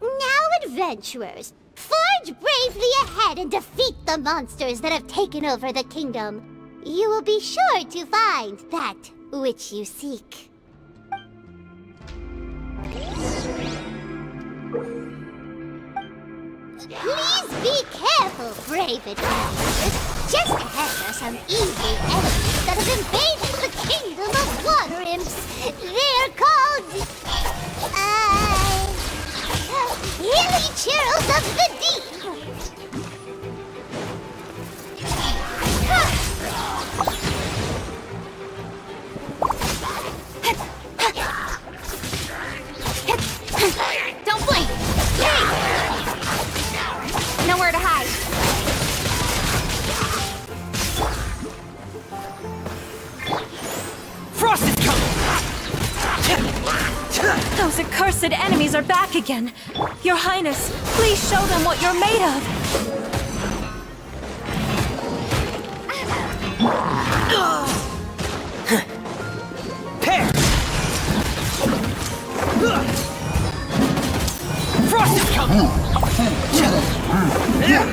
Now, adventurers, 4 Charge bravely ahead and defeat the monsters that have taken over the kingdom. You will be sure to find that which you seek. Please be careful, brave adventurers. Just ahead are some evil enemies that have invaded the kingdom of water imps. They're called... Hilly Churls of the Deep. Don't blink! Nowhere to hide. Frost is coming! Those accursed enemies are back again. Your Highness, please show them what you're made of. Pear! Frost is coming! Pear!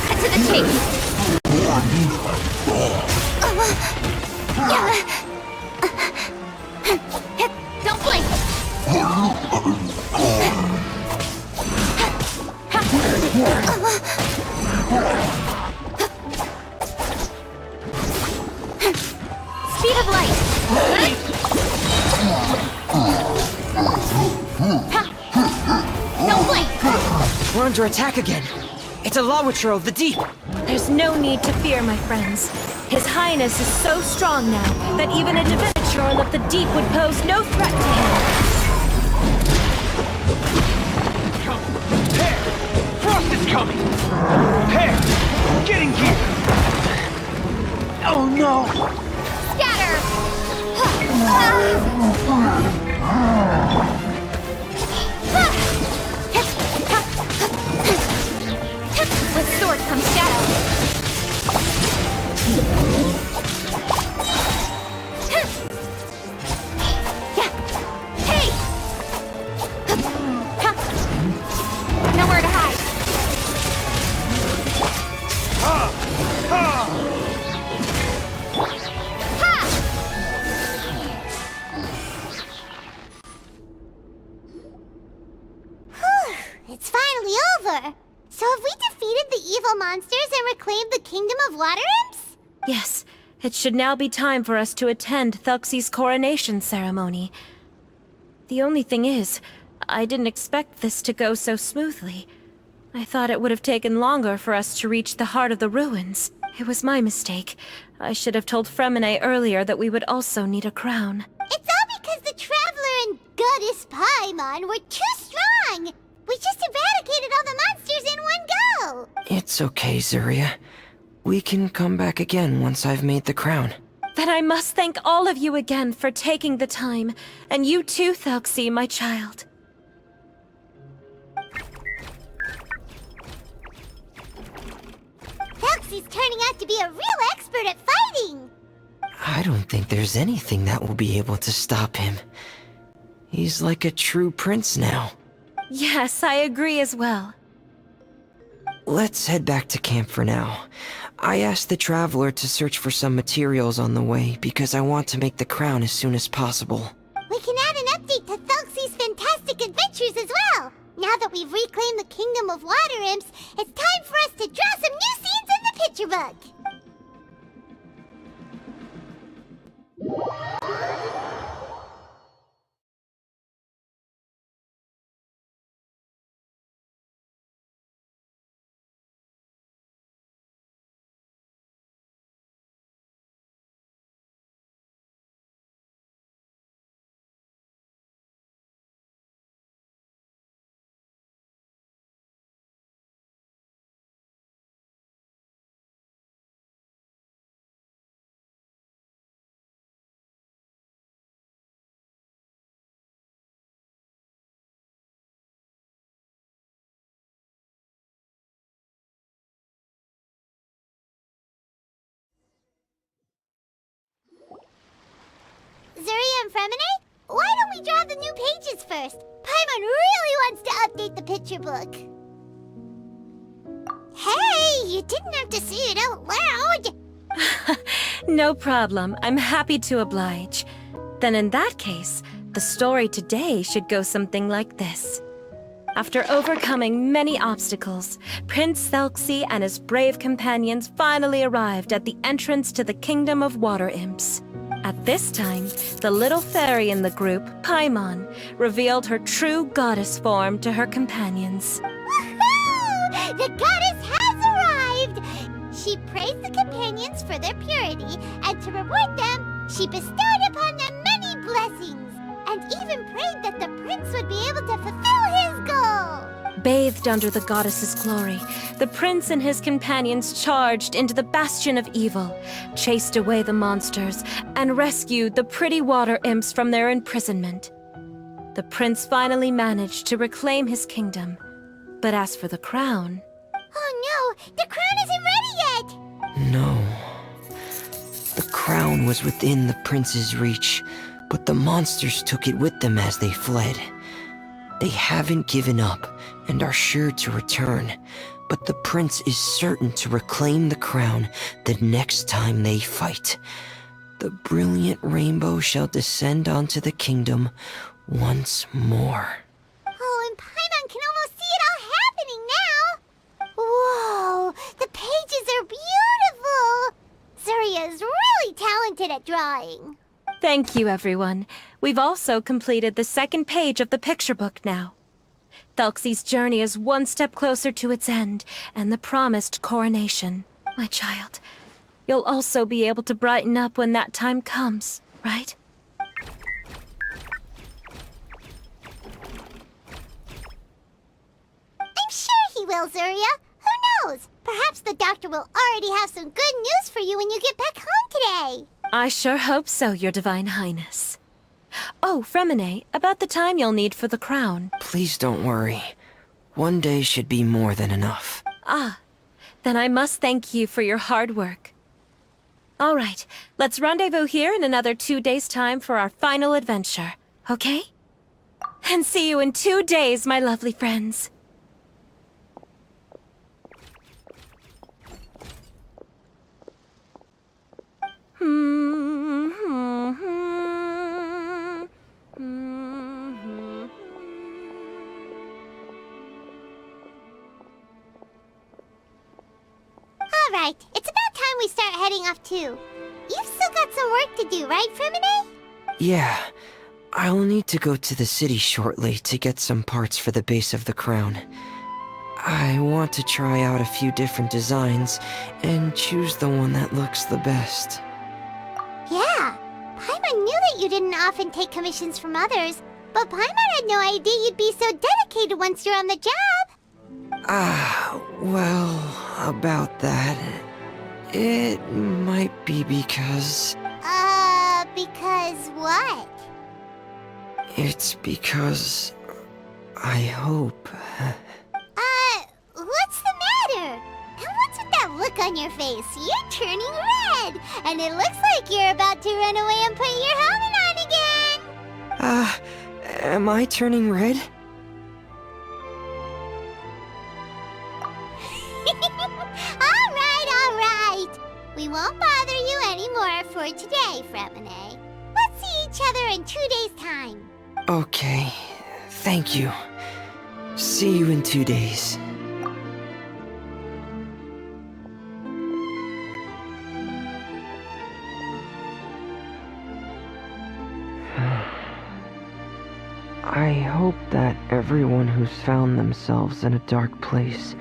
Cut to the chase. Don't blink! Speed of light! Don't blink! We're under attack again. It's a Lawitcher of the Deep. There's no need to fear, my friends. His Highness is so strong now that even a Divinity of the Deep would pose no threat to him. Pear! Frost is coming! Pear! Get in gear! Oh no! Scatter! With sword comes shadow. Hey! Nowhere to hide. It's finally over. So have we defeated the evil monsters and reclaimed the kingdom of water imps? Yes, it should now be time for us to attend Thelxie's coronation ceremony. The only thing is, I didn't expect this to go so smoothly. I thought it would have taken longer for us to reach the heart of the ruins. It was my mistake. I should have told Fremine earlier that we would also need a crown. It's all because the Traveler and Goddess Paimon were too strong. We just eradicated all the monsters in one go. It's okay, Zuria. We can come back again once I've made the crown. Then I must thank all of you again for taking the time. And you too, Thelxie, my child. Thelxie's turning out to be a real expert at fighting. I don't think there's anything that will be able to stop him. He's like a true prince now. Yes, I agree as well. Let's head back to camp for now. I asked the Traveler to search for some materials on the way because I want to make the crown as soon as possible. We can add an update to Thelxie's fantastic adventures as well. Now that we've reclaimed the kingdom of water imps, it's time for us to draw some new scenes in the picture book. Fremine. Why don't we draw the new pages first? Paimon really wants to update the picture book. Hey, you didn't have to say it out loud. No problem. I'm happy to oblige. Then in that case, the story today should go something like this. After overcoming many obstacles, Prince Thelxie and his brave companions finally arrived at the entrance to the Kingdom of Water Imps. At this time, the little fairy in the group, Paimon, revealed her true goddess form to her companions. Woohoo! The goddess has arrived! She praised the companions for their purity, and to reward them, she bestowed upon them many blessings, and even prayed that the prince would be able to fulfill his goal. Bathed under the goddess's glory, the prince and his companions charged into the bastion of evil, chased away the monsters, and rescued the pretty water imps from their imprisonment. The prince finally managed to reclaim his kingdom. But as for the crown... Oh no, the crown isn't ready yet! No. The crown was within the prince's reach, but the monsters took it with them as they fled. They haven't given up and are sure to return, but the prince is certain to reclaim the crown the next time they fight. The brilliant rainbow shall descend onto the kingdom once more. Oh, and Paimon can almost see it all happening now! Whoa, the pages are beautiful! Zuria is really talented at drawing. Thank you, everyone. We've also completed the second page of the picture book now. Thelxie's journey is one step closer to its end, and the promised coronation. My child, you'll also be able to brighten up when that time comes, right? I'm sure he will, Zuria. Who knows? Perhaps the doctor will already have some good news for you when you get back home today. I sure hope so, Your Divine Highness. Oh, Fremine, about the time you'll need for the crown. Please don't worry. One day should be more than enough. Ah, then I must thank you for your hard work. All right, let's rendezvous here in another 2 days' time for our final adventure, okay? And see you in 2 days, my lovely friends. Alright, it's about time we start heading off too. You've still got some work to do, right, Fremine? Yeah, I'll need to go to the city shortly to get some parts for the base of the crown. I want to try out a few different designs and choose the one that looks the best. Yeah, Paimon knew that you didn't often take commissions from others, but Paimon had no idea you'd be so dedicated once you're on the job. Well, about that, it might be because... Because what? It's because... I hope... What's the matter? And what's with that look on your face? You're turning red, and it looks like you're about to run away and put your helmet on again. Am I turning red? All right. We won't bother you anymore for today, Fremine. Let's see each other in 2 days' time. Okay, thank you. See you in 2 days. I hope that everyone who's found themselves in a dark place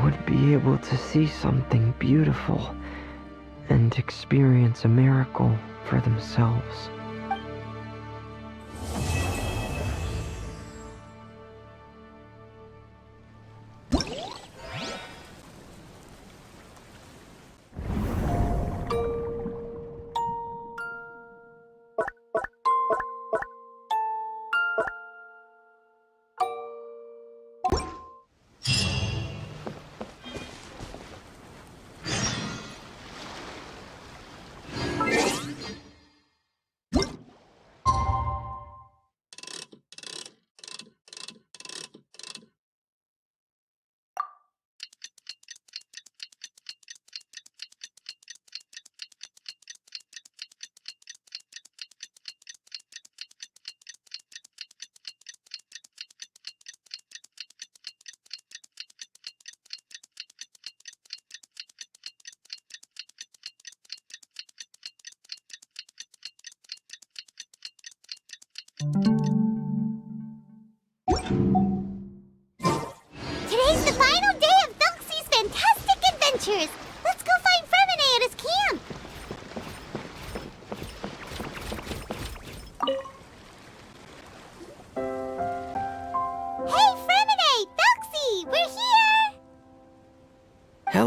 would be able to see something beautiful and experience a miracle for themselves.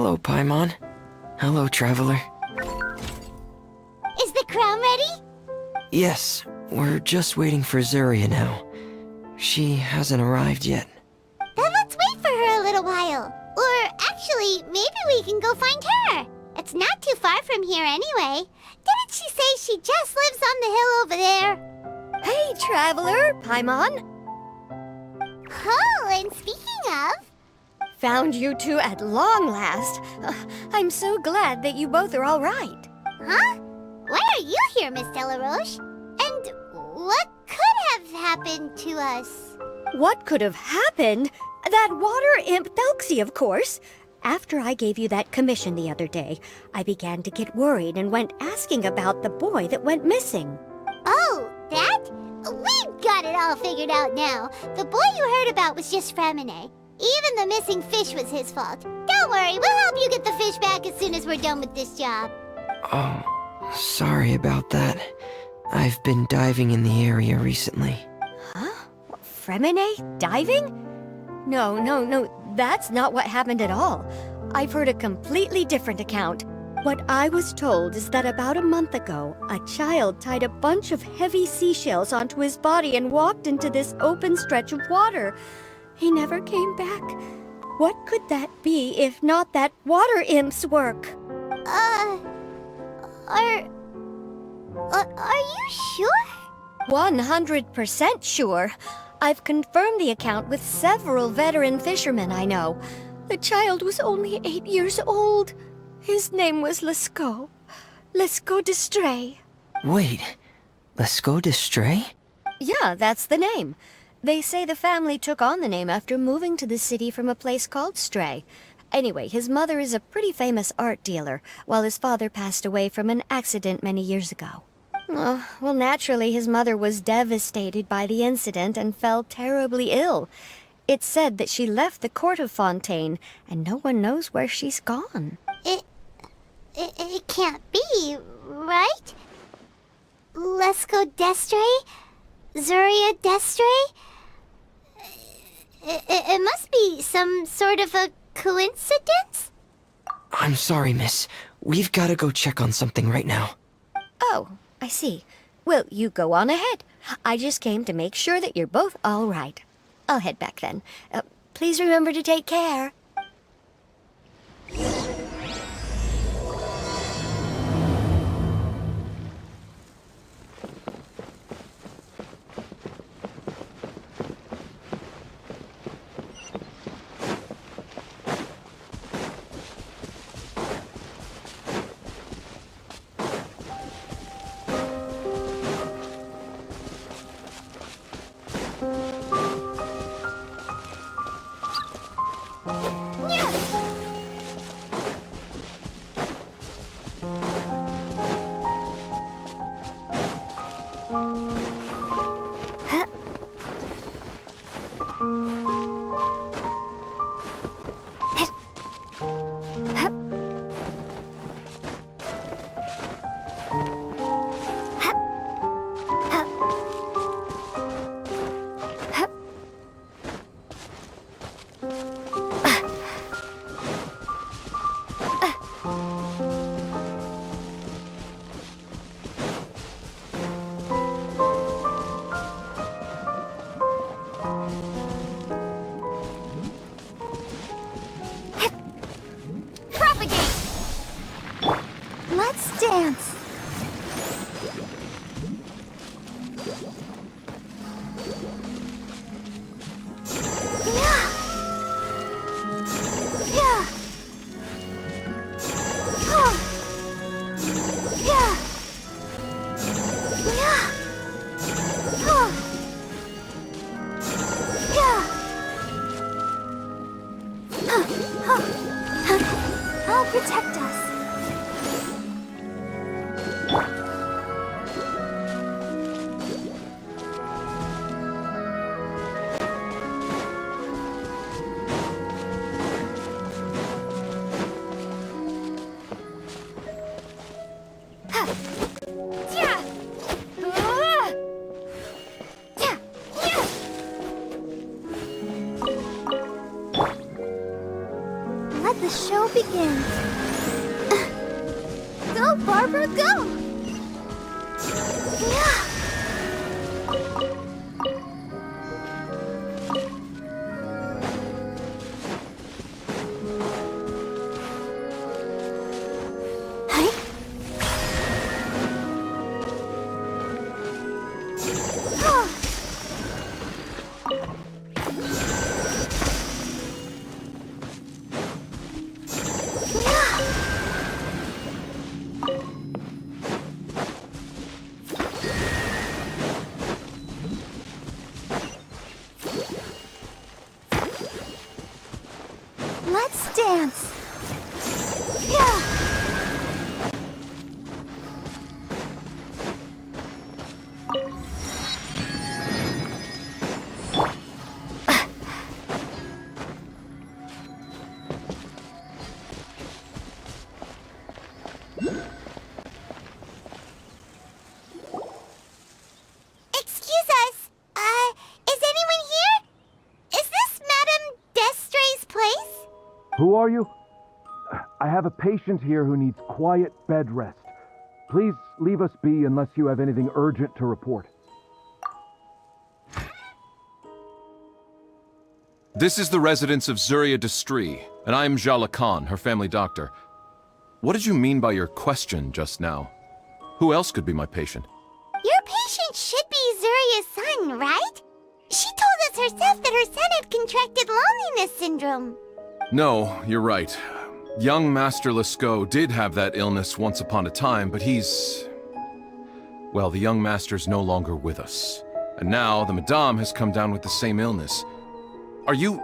Hello, Paimon. Hello, Traveler. Is the crown ready? Yes, we're just waiting for Zuria now. She hasn't arrived yet. Then let's wait for her a little while. Or actually, maybe we can go find her. It's not too far from here anyway. Didn't she say she just lives on the hill over there? Hey, Traveler, Paimon. Oh, and speaking of... Found you two at long last. I'm so glad that you both are all right. Huh? Why are you here, Miss Delaroche? And what could have happened to us? What could have happened? That water imp Thelxie, of course. After I gave you that commission the other day, I began to get worried and went asking about the boy that went missing. Oh, that? We've got it all figured out now. The boy you heard about was just Fremine. Even the missing fish was his fault. Don't worry, we'll help you get the fish back as soon as we're done with this job. Oh, sorry about that. I've been diving in the area recently. Huh? Fremine? Diving? No, that's not what happened at all. I've heard a completely different account. What I was told is that about a month ago, a child tied a bunch of heavy seashells onto his body and walked into this open stretch of water. He never came back. What could that be if not that water imp's work? Are you sure? 100% sure. I've confirmed the account with several veteran fishermen I know. The child was only 8 years old. His name was Lescaut. Lescaut d'Estray. Wait, Lescaut d'Estray? Yeah, that's the name. They say the family took on the name after moving to the city from a place called Stray. Anyway, his mother is a pretty famous art dealer, while his father passed away from an accident many years ago. Oh, well, naturally, his mother was devastated by the incident and fell terribly ill. It's said that she left the court of Fontaine, and no one knows where she's gone. It can't be, right? Lescaut d'Estray? Zuria d'Estray? It must be some sort of a coincidence? I'm sorry, miss. We've gotta go check on something right now. Oh, I see. Well, you go on ahead. I just came to make sure that you're both all right. I'll head back then. Please remember to take care. Let's dance. I'll protect us. let the show begin. Go, Barbara, go! Yeah. Let's dance. Yeah. Excuse us. Is anyone here? Is this Madame Destray's place? Who are you? I have a patient here who needs quiet bed rest. Please leave us be unless you have anything urgent to report. This is the residence of Zuria Destri, and I am Jala Khan, her family doctor. What did you mean by your question just now? Who else could be my patient? Your patient should be Zuria's son, right? She told us herself that her son had contracted loneliness syndrome. No, you're right. Young Master Lescaut did have that illness once upon a time, but well, the young master's no longer with us. And now the Madame has come down with the same illness. Are you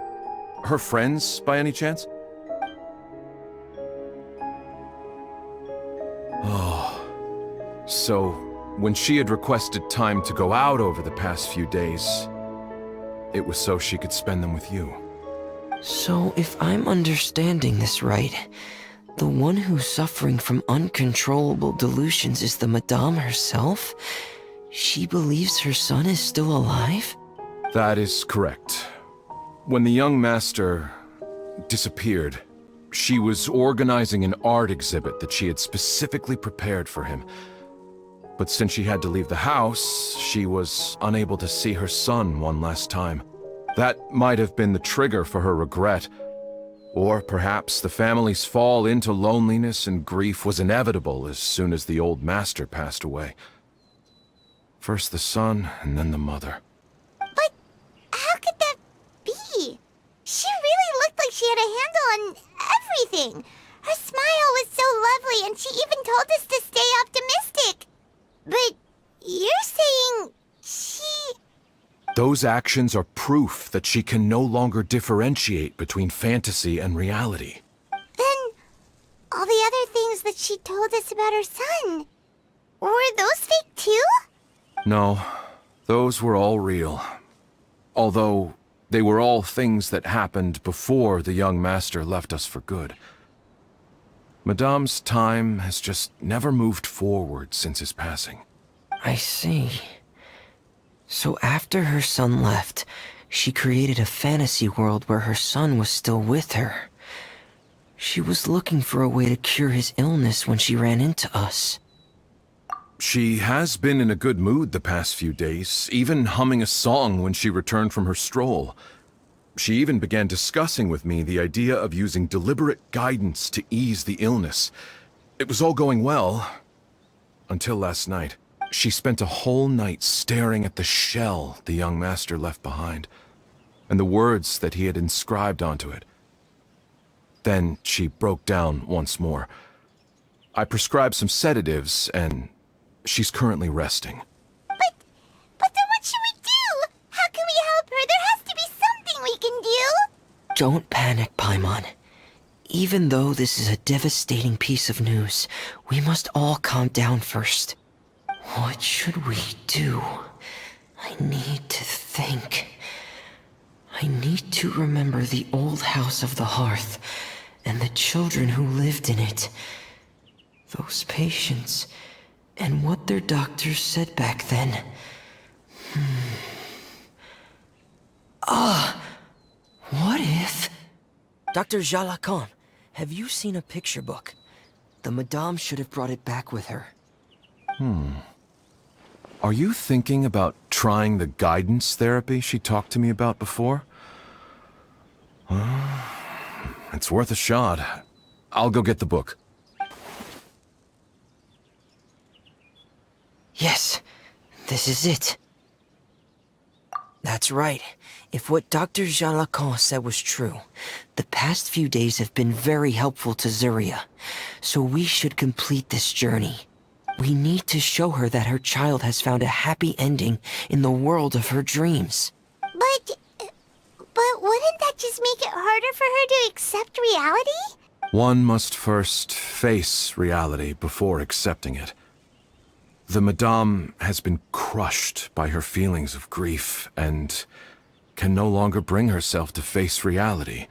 her friends, by any chance? Oh. So, when she had requested time to go out over the past few days, it was so she could spend them with you. So, if I'm understanding this right, the one who's suffering from uncontrollable delusions is the Madame herself? She believes her son is still alive? That is correct. When the young master disappeared, she was organizing an art exhibit that she had specifically prepared for him. But since she had to leave the house, she was unable to see her son one last time. That might have been the trigger for her regret. Or perhaps the family's fall into loneliness and grief was inevitable as soon as the old master passed away. First the son, and then the mother. But how could that be? She really looked like she had a handle on everything. Her smile was so lovely, and she even told us to stay optimistic. But you're saying she... Those actions are proof that she can no longer differentiate between fantasy and reality. Then, all the other things that she told us about her son, were those fake too? No, those were all real. Although, they were all things that happened before the young master left us for good. Madame's time has just never moved forward since his passing. I see. So after her son left, she created a fantasy world where her son was still with her. She was looking for a way to cure his illness when she ran into us. She has been in a good mood the past few days, even humming a song when she returned from her stroll. She even began discussing with me the idea of using deliberate guidance to ease the illness. It was all going well, until last night. She spent a whole night staring at the shell the young master left behind, and the words that he had inscribed onto it. Then she broke down once more. I prescribed some sedatives, and she's currently resting. But then what should we do? How can we help her? There has to be something we can do. Don't panic, Paimon. Even though this is a devastating piece of news, we must all calm down first. What should we do? I need to think. I need to remember the old house of the hearth and the children who lived in it. Those patients and what their doctors said back then. What if... Dr. Jala Khan, have you seen a picture book? The Madame should have brought it back with her. Are you thinking about trying the guidance therapy she talked to me about before? It's worth a shot. I'll go get the book. Yes, this is it. That's right. If what Dr. Jean Lacan said was true, the past few days have been very helpful to Zuria. So we should complete this journey. We need to show her that her child has found a happy ending in the world of her dreams. But wouldn't that just make it harder for her to accept reality? One must first face reality before accepting it. The Madame has been crushed by her feelings of grief and can no longer bring herself to face reality.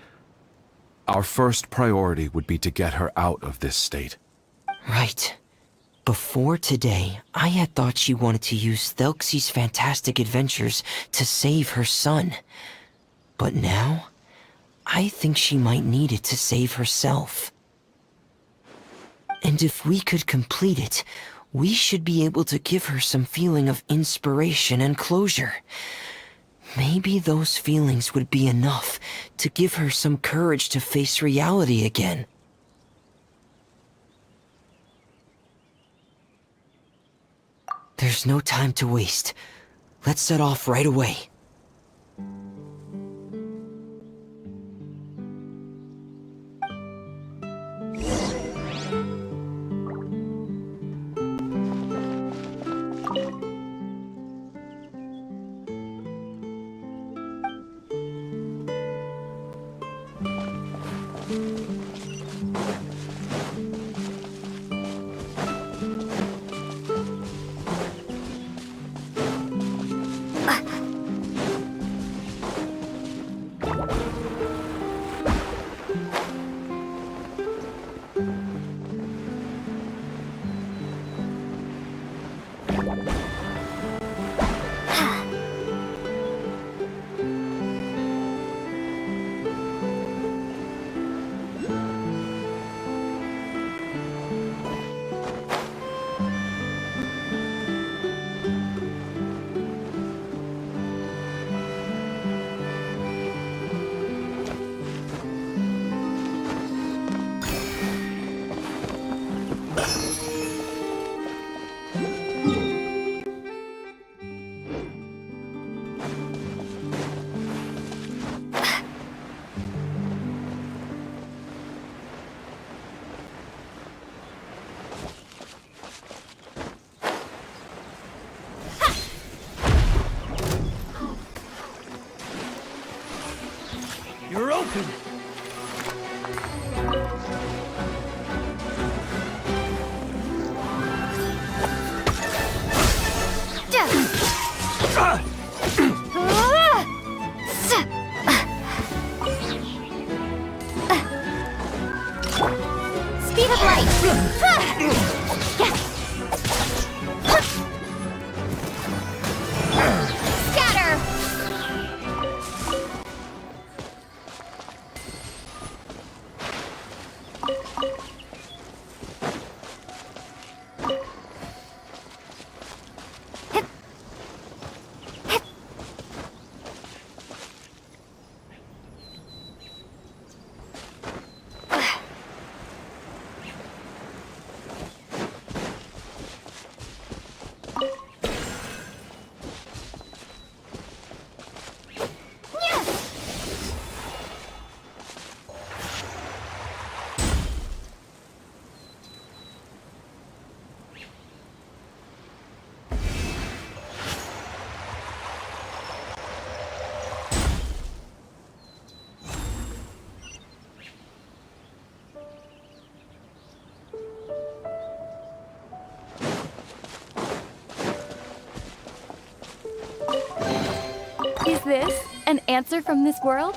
Our first priority would be to get her out of this state. Right. Before today, I had thought she wanted to use Thelxie's fantastic adventures to save her son. But now, I think she might need it to save herself. And if we could complete it, we should be able to give her some feeling of inspiration and closure. Maybe those feelings would be enough to give her some courage to face reality again. There's no time to waste. Let's set off right away. You're open! Speed of light! Scatter! Is this an answer from this world?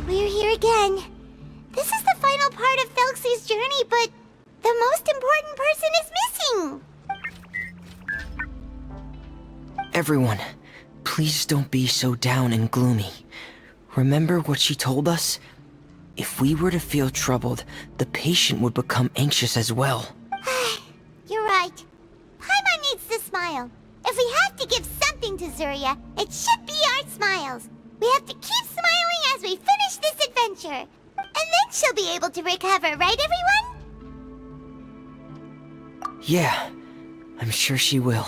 We're here again. This is the final part of Thelxie's journey, but the most important person is missing. Everyone, please don't be so down and gloomy. Remember what she told us? If we were to feel troubled, the patient would become anxious as well. You're right. Paimon needs to smile. If we have to give something to Zuria, it should be our smiles. We have to keep smiling as we finish this adventure. And then she'll be able to recover, right everyone? Yeah, I'm sure she will.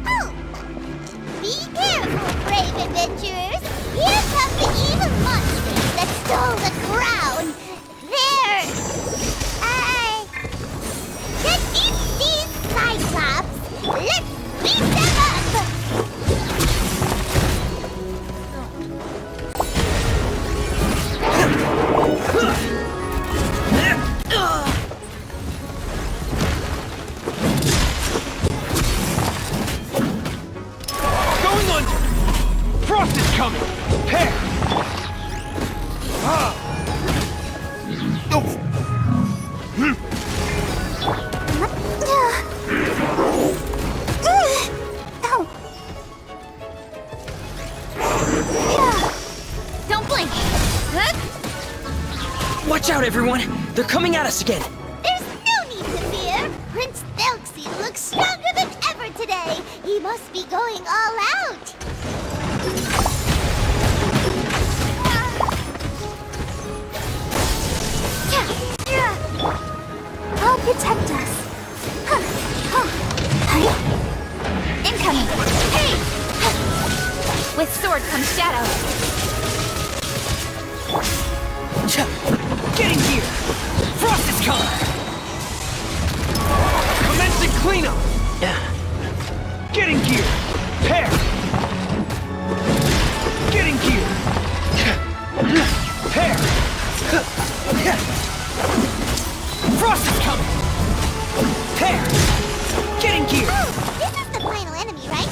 Oh! Be careful, brave adventurers! Here come the evil monsters that stole the crown! There! Defeat these Cyclops! Let's beat them up! Going under! Frost is coming! Prepare! Don't blink! Watch out, everyone! They're coming at us again! There's no need to fear! Prince Thelxie looks stronger than ever today! He must be going all out! I'll protect us! Incoming! Hey! With sword comes shadow. Getting here! Frost is coming! Commencing cleanup! Getting gear! Prepare! Getting gear! Prepare! Frost is coming! Prepare! Getting gear! Oh, this is the final enemy, right?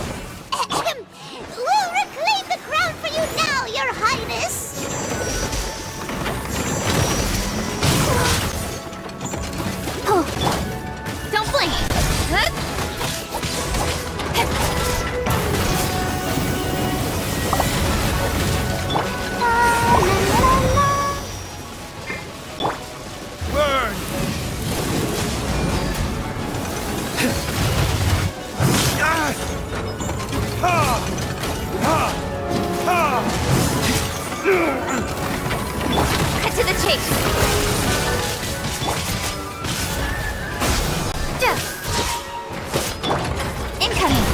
We'll reclaim the crown for you now, Your Highness! Don't blink! Burn! Cut to the chase! Incoming!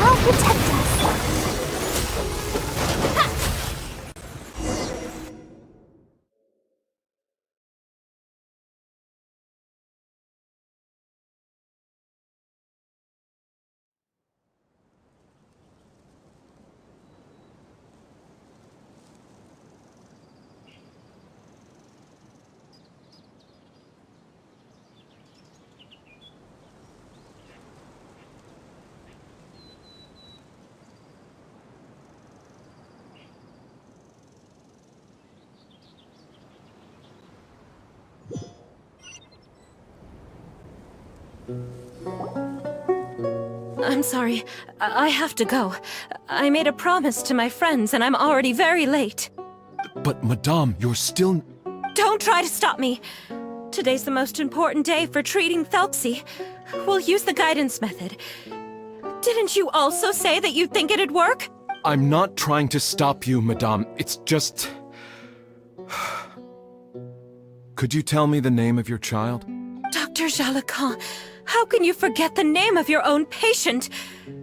I'll protect us! I'm sorry. I have to go. I made a promise to my friends, and I'm already very late. But, Madame, you're still... Don't try to stop me! Today's the most important day for treating Thelxie. We'll use the guidance method. Didn't you also say that you'd think it'd work? I'm not trying to stop you, Madame. It's just... Could you tell me the name of your child? Dr. Jalacan, how can you forget the name of your own patient?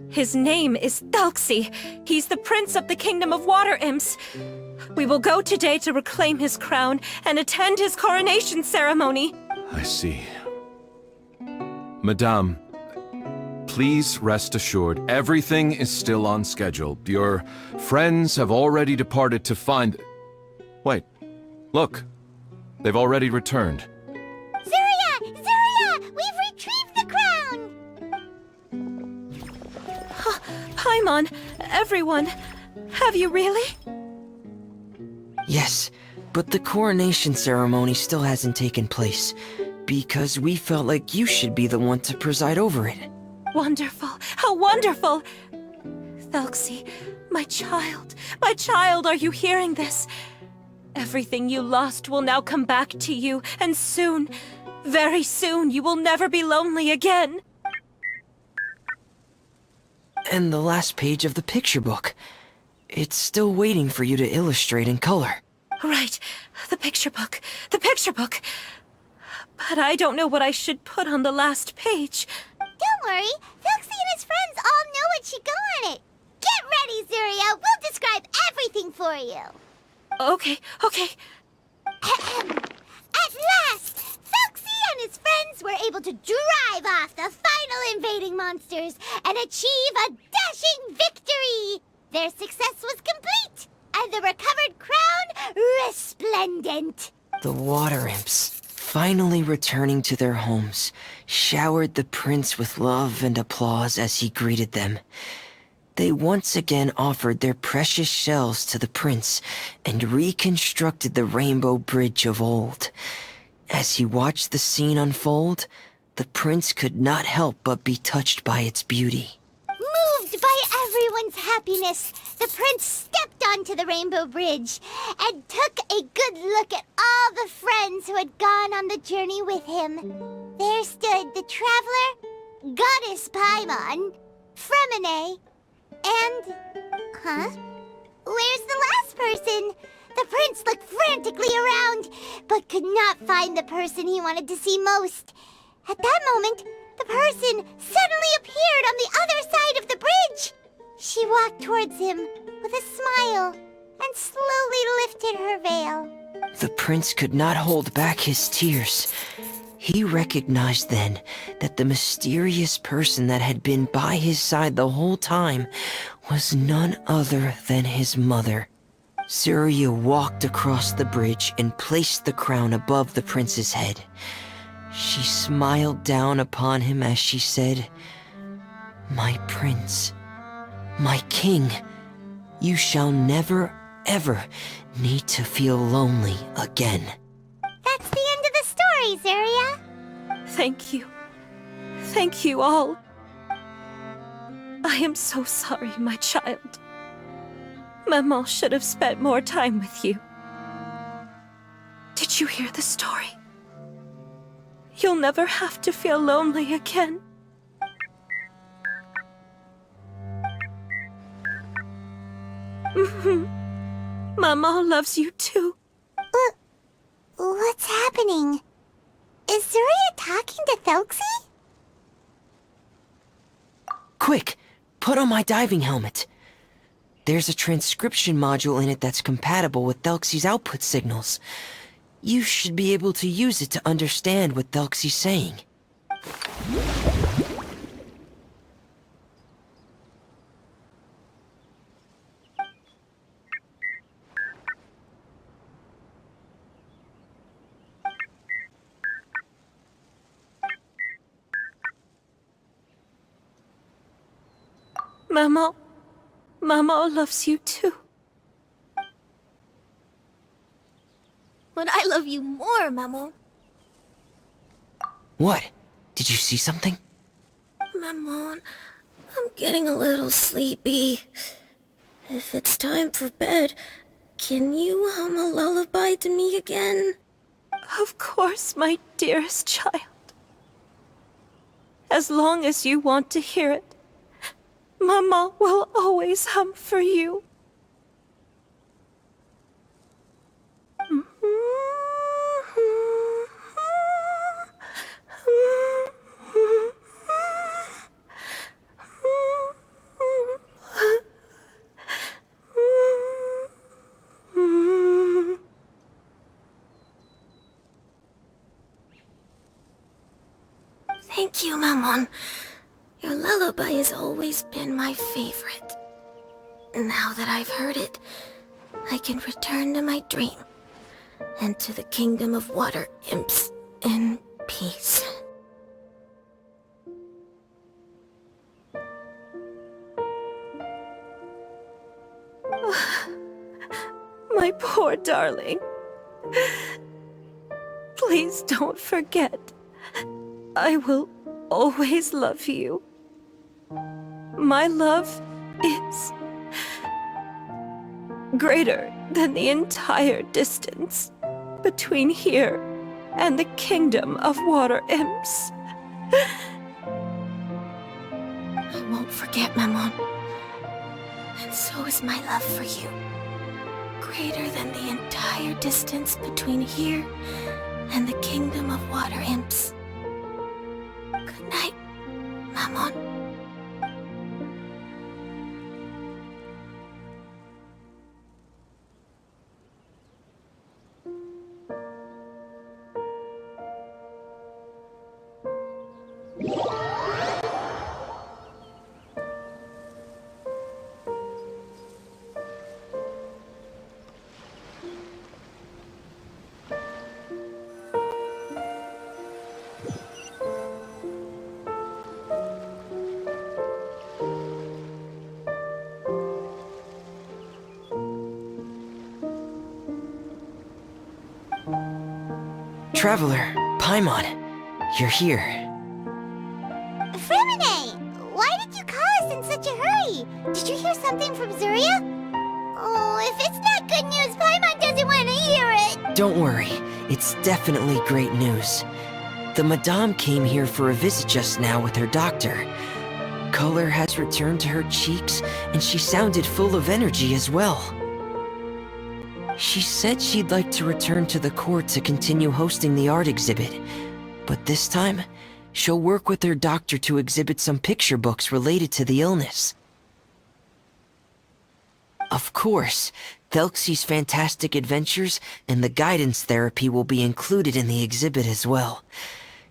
His name is Thelxie. He's the prince of the kingdom of water imps. We will go today to reclaim his crown and attend his coronation ceremony. I see. Madame, please rest assured, everything is still on schedule. Your friends have already departed to find... Wait, look. They've already returned. Zuria! Zuria! We've retrieved the crown! Paimon, everyone, have you really? Yes, but the coronation ceremony still hasn't taken place, because we felt like you should be the one to preside over it. Wonderful! How wonderful! Thelxie, my child, are you hearing this? Everything you lost will now come back to you, and soon, very soon, you will never be lonely again. And the last page of the picture book. It's still waiting for you to illustrate in color. Right, the picture book. But I don't know what I should put on the last page. Don't worry, Thelxie and his friends all know what should go on it. Get ready, Zuria. We'll describe everything for you. Okay. At last, Thelxie and his friends were able to drive off the final invading monsters and achieve a dashing victory. Their success was complete, and the recovered crown resplendent. The water imps, finally returning to their homes, showered the prince with love and applause as he greeted them. They once again offered their precious shells to the prince and reconstructed the rainbow bridge of old. As he watched the scene unfold, the prince could not help but be touched by its beauty. Moved by everyone's happiness, the prince stepped onto the rainbow bridge and took a good look at all the friends who had gone on the journey with him. There stood the traveler, Goddess Paimon, Fremine, and... Where's the last person? The prince looked frantically around, but could not find the person he wanted to see most. At that moment, the person suddenly appeared on the other side of the bridge. She walked towards him with a smile and slowly lifted her veil. The prince could not hold back his tears. He recognized then that the mysterious person that had been by his side the whole time was none other than his mother. Zuria walked across the bridge and placed the crown above the prince's head. She smiled down upon him as she said, "My prince, my king, you shall never, ever need to feel lonely again." That's the end of the story, Zuria. Thank you. Thank you all. I am so sorry, my child. Maman should have spent more time with you. Did you hear the story? You'll never have to feel lonely again. Maman loves you too. What's happening? Is Zuria talking to Thelxie? Quick, put on my diving helmet. There's a transcription module in it that's compatible with Thelxie's output signals. You should be able to use it to understand what Thelxie's saying. Maman loves you too. But I love you more, Maman. What? Did you see something? Maman, I'm getting a little sleepy. If it's time for bed, can you hum a lullaby to me again? Of course, my dearest child. As long as you want to hear it, Mama will always hum for you. Thank you, Maman. Your lullaby has always been my favorite. Now that I've heard it, I can return to my dream and to the kingdom of water imps in peace. My poor darling. Please don't forget. I will always love you. My love is greater than the entire distance between here and the kingdom of water imps. I won't forget, Maman. And so is my love for you. Greater than the entire distance between here and the kingdom of water imps. Good night, Maman. Traveler, Paimon, you're here. Fremine! Why did you call us in such a hurry? Did you hear something from Zuria? Oh, if it's not good news, Paimon doesn't want to hear it! Don't worry, it's definitely great news. The Madame came here for a visit just now with her doctor. Color has returned to her cheeks, and she sounded full of energy as well. She said she'd like to return to the court to continue hosting the art exhibit. But this time, she'll work with her doctor to exhibit some picture books related to the illness. Of course, Thelxie's fantastic adventures and the guidance therapy will be included in the exhibit as well.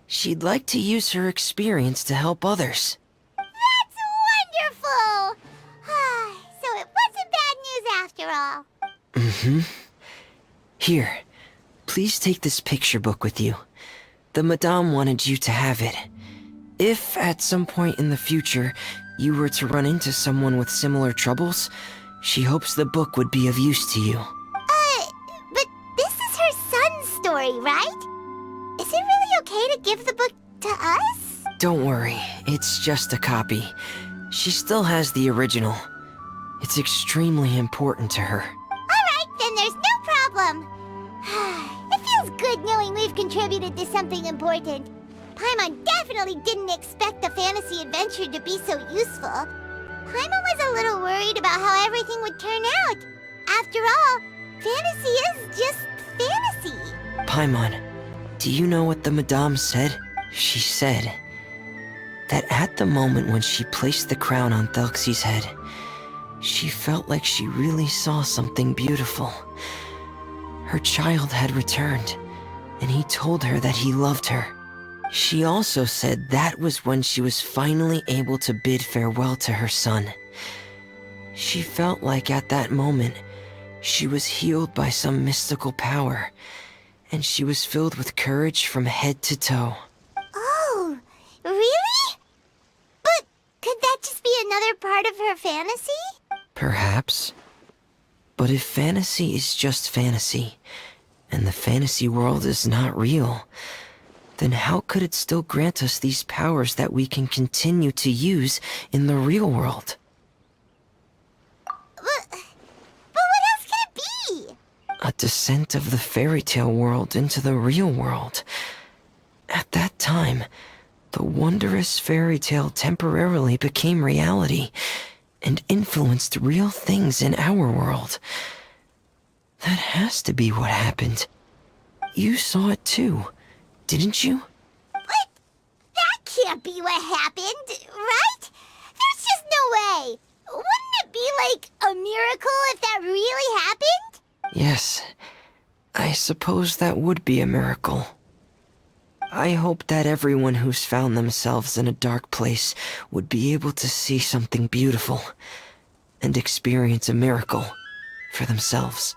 She'd like to use her experience to help others. That's wonderful! So it wasn't bad news after all. Here, please take this picture book with you. The Madame wanted you to have it. If, at some point in the future, you were to run into someone with similar troubles, she hopes the book would be of use to you. But this is her son's story, right? Is it really okay to give the book to us? Don't worry, it's just a copy. She still has the original. It's extremely important to her. Alright, then there's no problem. It feels good knowing we've contributed to something important. Paimon definitely didn't expect the fantasy adventure to be so useful. Paimon was a little worried about how everything would turn out. After all, fantasy is just fantasy. Paimon, do you know what the Madame said? She said that at the moment when she placed the crown on Thelxie's head, she felt like she really saw something beautiful. Her child had returned, and he told her that he loved her. She also said that was when she was finally able to bid farewell to her son. She felt like at that moment, she was healed by some mystical power, and she was filled with courage from head to toe. Oh, really? But could that just be another part of her fantasy? Perhaps. But if fantasy is just fantasy, and the fantasy world is not real, then how could it still grant us these powers that we can continue to use in the real world? But what else could it be? A descent of the fairy tale world into the real world. At that time, the wondrous fairy tale temporarily became reality and influenced real things in our world. That has to be what happened. You saw it too, didn't you? What? That can't be what happened, right? There's just no way. Wouldn't it be like a miracle if that really happened? Yes, I suppose that would be a miracle. I hope that everyone who's found themselves in a dark place would be able to see something beautiful and experience a miracle for themselves.